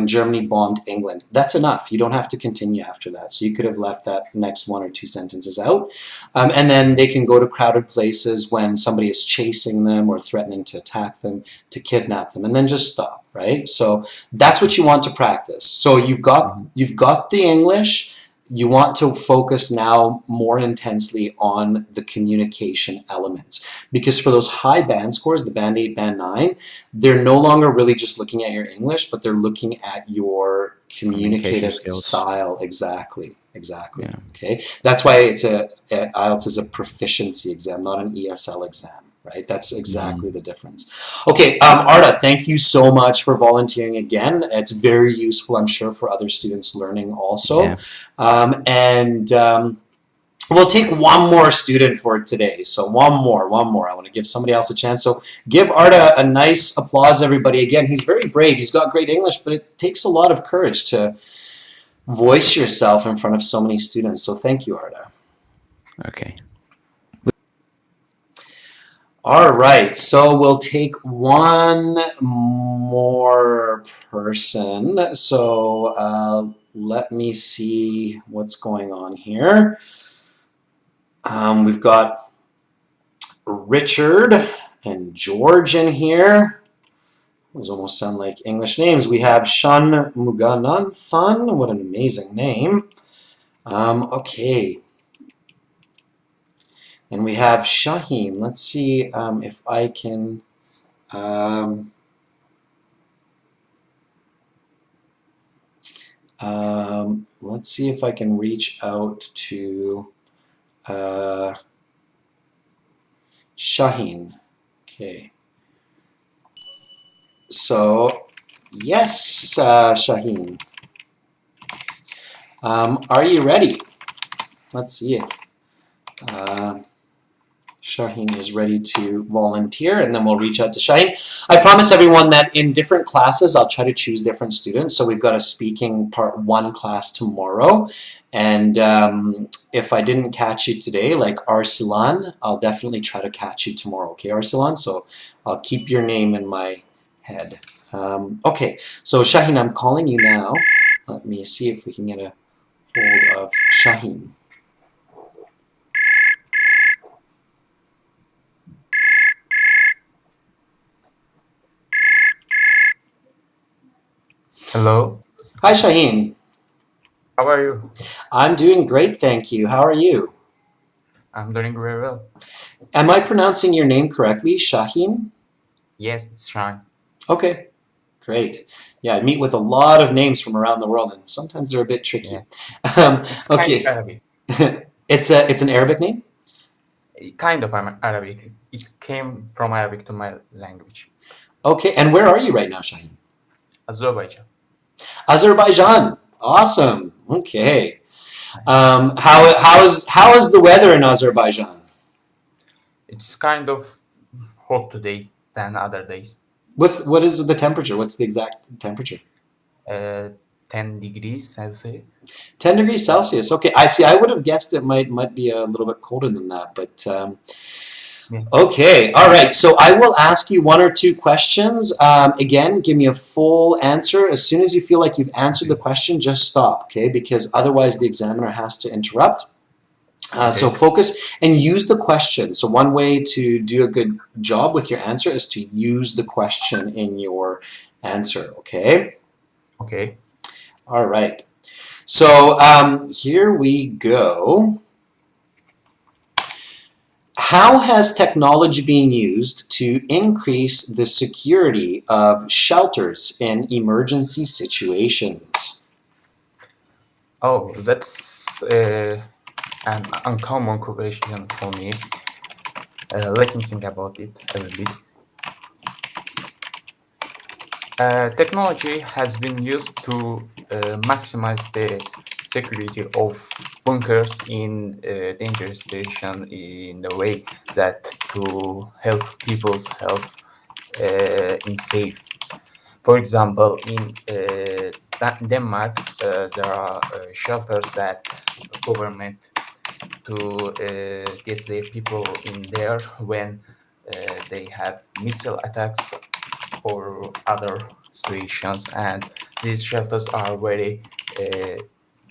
Germany bombed England. That's enough. You don't have to continue after that. So you could have left that next one or two sentences out, and then they can go to crowded places when somebody is chasing them or threatening to attack them, to kidnap them, and then just stop, right? So that's what you want to practice. So you've got the English. You want to focus now more intensely on the communication elements, because for those high band scores, the band 8, band 9, they're no longer really just looking at your English, but they're looking at your communicative skills. style. Exactly. Yeah. Okay, that's why IELTS is a proficiency exam, not an ESL exam. Right, that's exactly the difference. Okay, Arda, thank you so much for volunteering again. It's very useful, I'm sure, for other students learning also. Yeah. We'll take one more student for today. So one more. I want to give somebody else a chance. So give Arda a nice applause, everybody. Again, he's very brave. He's got great English, but it takes a lot of courage to voice yourself in front of so many students. So thank you, Arda. Okay. All right, so we'll take one more person. So let me see what's going on here. We've got Richard and George in here. Those almost sound like English names. We have Shan Mugananthan. What an amazing name. Okay. And we have Shaheen. Let's see if I can... let's see if I can reach out to Shaheen. Okay. So, yes, Shaheen. Are you ready? Let's see if Shaheen is ready to volunteer, and then we'll reach out to Shaheen. I promise everyone that in different classes, I'll try to choose different students. So we've got a speaking part 1 class tomorrow. And if I didn't catch you today, like Arsalan, I'll definitely try to catch you tomorrow. Okay, Arsalan? So I'll keep your name in my head. Okay, so Shaheen, I'm calling you now. Let me see if we can get a hold of Shaheen. Hello, Hi, Shaheen. how are you? I'm doing great, thank you. How are you? I'm doing very well. Am I pronouncing your name correctly, Shaheen? Yes, it's fine. Okay, great. Yeah, I meet with a lot of names from around the world, and sometimes they're a bit tricky. It's kind of Okay, Arabic. it's an Arabic name? Kind of Arabic. It came from Arabic to my language. Okay, and where are you right now, Shaheen? Azerbaijan. Azerbaijan. Awesome. Okay. How is the weather in Azerbaijan? It's kind of hot today than other days. What is the temperature? What's the exact temperature? 10 degrees Celsius. 10 degrees Celsius. Okay, I see. I would have guessed it might be a little bit colder than that, but okay. All right. So I will ask you one or two questions. Again, give me a full answer. As soon as you feel like you've answered the question, just stop, okay? Because otherwise the examiner has to interrupt. So focus and use the question. So one way to do a good job with your answer is to use the question in your answer, okay? Okay. All right. So here we go. How has technology been used to increase the security of shelters in emergency situations? Oh, that's an uncommon question for me. Let me think about it a little bit. Technology has been used to maximize the security of bunkers in a dangerous situation in the way that to help people's health in safe. For example, in Denmark, there are shelters that government to get their people in there when they have missile attacks or other situations, and these shelters are very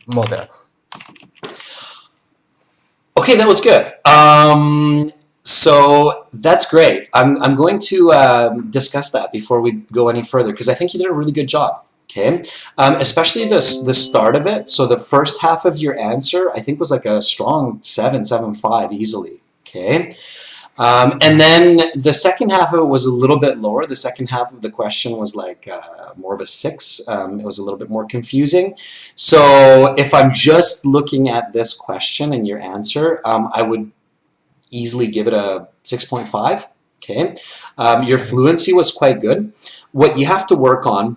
modern. Okay, that was good. So that's great. I'm going to discuss that before we go any further because I think you did a really good job. Okay, especially the start of it. So the first half of your answer, I think, was like a strong 7.75 easily. Okay. And then the second half of it was a little bit lower. The second half of the question was like more of a 6. It was a little bit more confusing. So if I'm just looking at this question and your answer, I would easily give it a 6.5. Okay. Your fluency was quite good. What you have to work on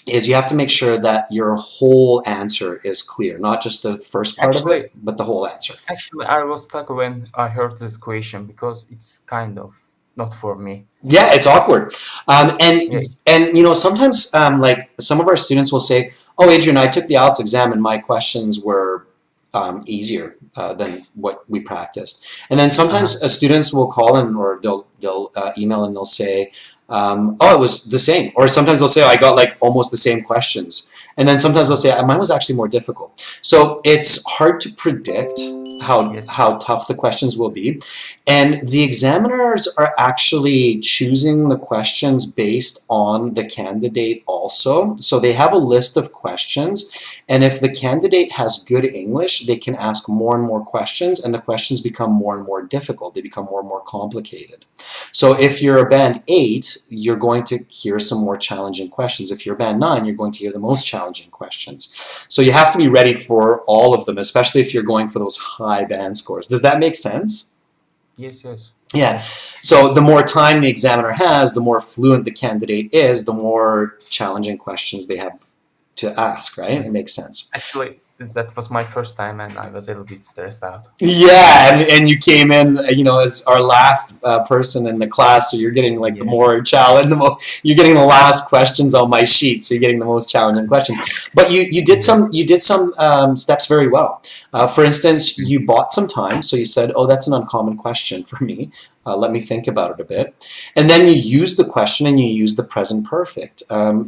is you have to make sure that your whole answer is clear, not just the first part of Actually, it, but the whole answer. actually, I was stuck when I heard this question because it's kind of not for me. Yeah, it's awkward. Yeah. And you know, sometimes like some of our students will say, "Oh, Adrian, I took the IELTS exam and my questions were easier than what we practiced." And then sometimes students will call in or they'll email and they'll say, "Oh, it was the same." Or sometimes they'll say, "Oh, I got like almost the same questions." And then sometimes they'll say, "Mine was actually more difficult." So it's hard to predict Yes. how tough the questions will be. And the examiners are actually choosing the questions based on the candidate also. So they have a list of questions, and if the candidate has good English, they can ask more and more questions, and the questions become more and more difficult. They become more and more complicated. So if you're a band 8, you're going to hear some more challenging questions. If you're a band 9, you're going to hear the most challenging questions. So you have to be ready for all of them, especially if you're going for those high band scores. Does that make sense? Yes, yes. Yeah. So the more time the examiner has, the more fluent the candidate is, the more challenging questions they have to ask, right? It makes sense. Actually, that was my first time and I was a little bit stressed out. Yeah, and you came in, you know, as our last person in the class, so you're getting like the Yes. more challenge, you're getting the last questions on my sheet, so you're getting the most challenging questions. But you did some steps very well. For instance, you bought some time, so you said, "Oh, that's an uncommon question for me. Let me think about it a bit." And then you used the question and you used the present perfect.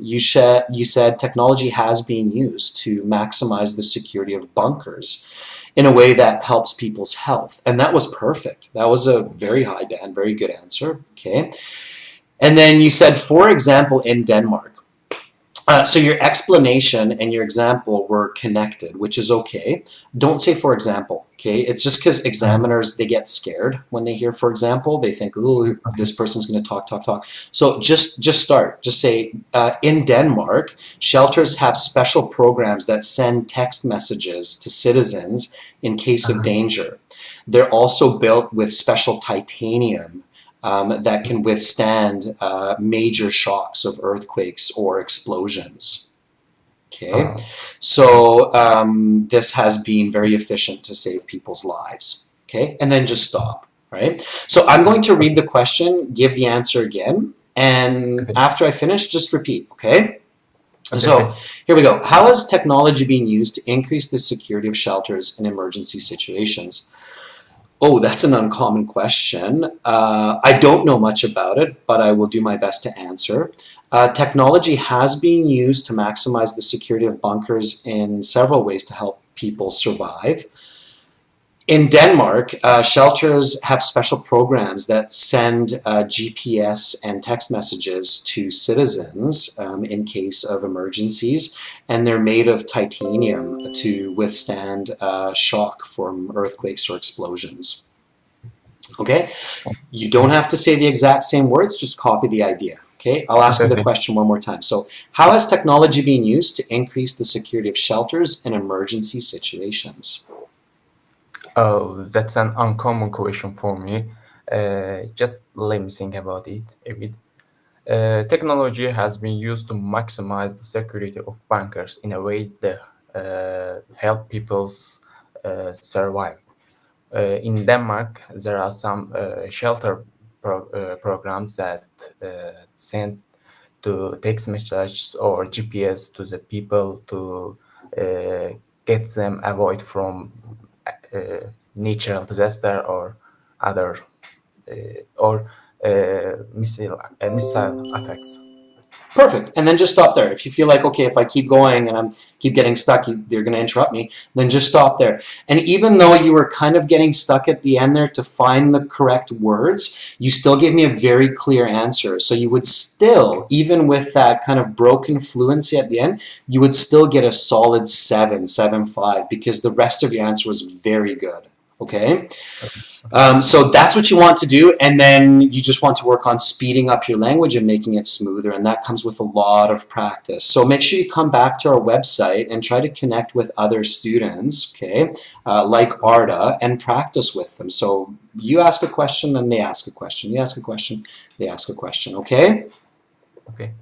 You said technology has been used to maximize the security of bunkers in a way that helps people's health. And that was perfect. That was a very high band, very good answer. Okay. And then you said, for example, in Denmark. So your explanation and your example were connected, which is okay. Don't say for example, okay? It's just because examiners, they get scared when they hear for example. They think, "Oh, this person's going to talk. So just start. Just say, in Denmark, shelters have special programs that send text messages to citizens in case of danger. They're also built with special titanium that can withstand major shocks of earthquakes or explosions." Okay, so this has been very efficient to save people's lives. Okay, and then just stop, right? So I'm going to read the question, give the answer again, and after I finish, just repeat, okay? So here we go. How is technology being used to increase the security of shelters in emergency situations? Oh, that's an uncommon question. I don't know much about it, but I will do my best to answer. Technology has been used to maximize the security of bunkers in several ways to help people survive. In Denmark, shelters have special programs that send GPS and text messages to citizens in case of emergencies, and they're made of titanium to withstand shock from earthquakes or explosions. Okay? You don't have to say the exact same words, just copy the idea. Okay? I'll ask you the question one more time. So, how has technology been used to increase the security of shelters in emergency situations? Oh, that's an uncommon question for me. Just let me think about it a bit. Technology has been used to maximize the security of bunkers in a way help people's survive. In Denmark, there are some shelter programs that send to text messages or GPS to the people to get them avoid from natural disaster or other missile attacks. Perfect. And then just stop there. If you feel like, okay, if I keep going and I'm keep getting stuck, you're going to interrupt me, then just stop there. And even though you were kind of getting stuck at the end there to find the correct words, you still gave me a very clear answer. So you would still, even with that kind of broken fluency at the end, you would still get a solid 7.5, because the rest of your answer was very good. Okay? So that's what you want to do, and then you just want to work on speeding up your language and making it smoother, and that comes with a lot of practice. So make sure you come back to our website and try to connect with other students, okay, like Arda, and practice with them. So you ask a question, then they ask a question. You ask a question, they ask a question, okay? Okay.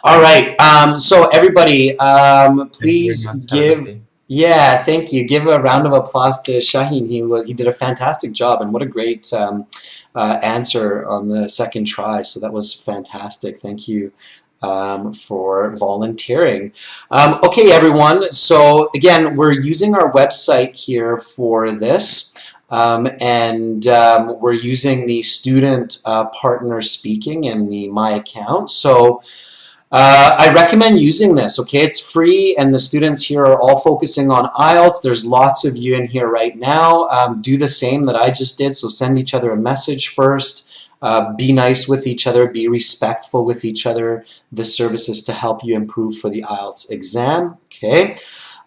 All right, so everybody, please Thank you very much. Have a good give... day. Yeah, thank you. Give a round of applause to Shaheen. He did a fantastic job, and what a great answer on the second try. So that was fantastic. Thank you for volunteering. Okay, everyone. So again, we're using our website here for this. We're using the student partner speaking in the My Account. So I recommend using this, okay? It's free, and the students here are all focusing on IELTS. There's lots of you in here right now. Do the same that I just did, so send each other a message first. Be nice with each other. Be respectful with each other. This service is to help you improve for the IELTS exam, okay?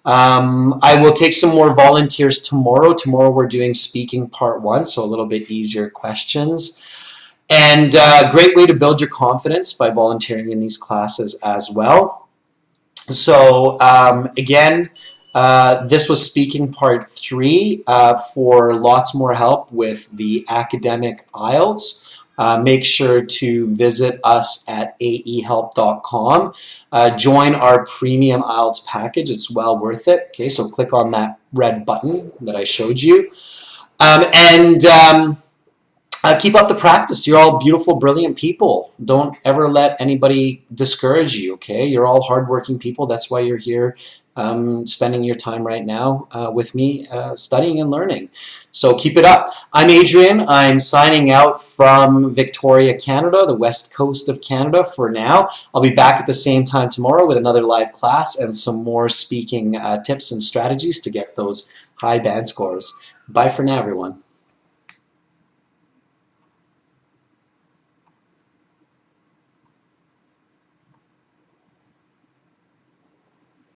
I will take some more volunteers tomorrow. Tomorrow we're doing speaking part 1, so a little bit easier questions. And a great way to build your confidence by volunteering in these classes as well. So again, this was speaking part 3. For lots more help with the academic IELTS, make sure to visit us at aehelp.com. Join our premium IELTS package. It's well worth it. Okay, so click on that red button that I showed you. Keep up the practice. You're all beautiful, brilliant people. Don't ever let anybody discourage you, okay? You're all hardworking people. That's why you're here spending your time right now with me studying and learning. So keep it up. I'm Adrian. I'm signing out from Victoria, Canada, the west coast of Canada for now. I'll be back at the same time tomorrow with another live class and some more speaking tips and strategies to get those high band scores. Bye for now, everyone.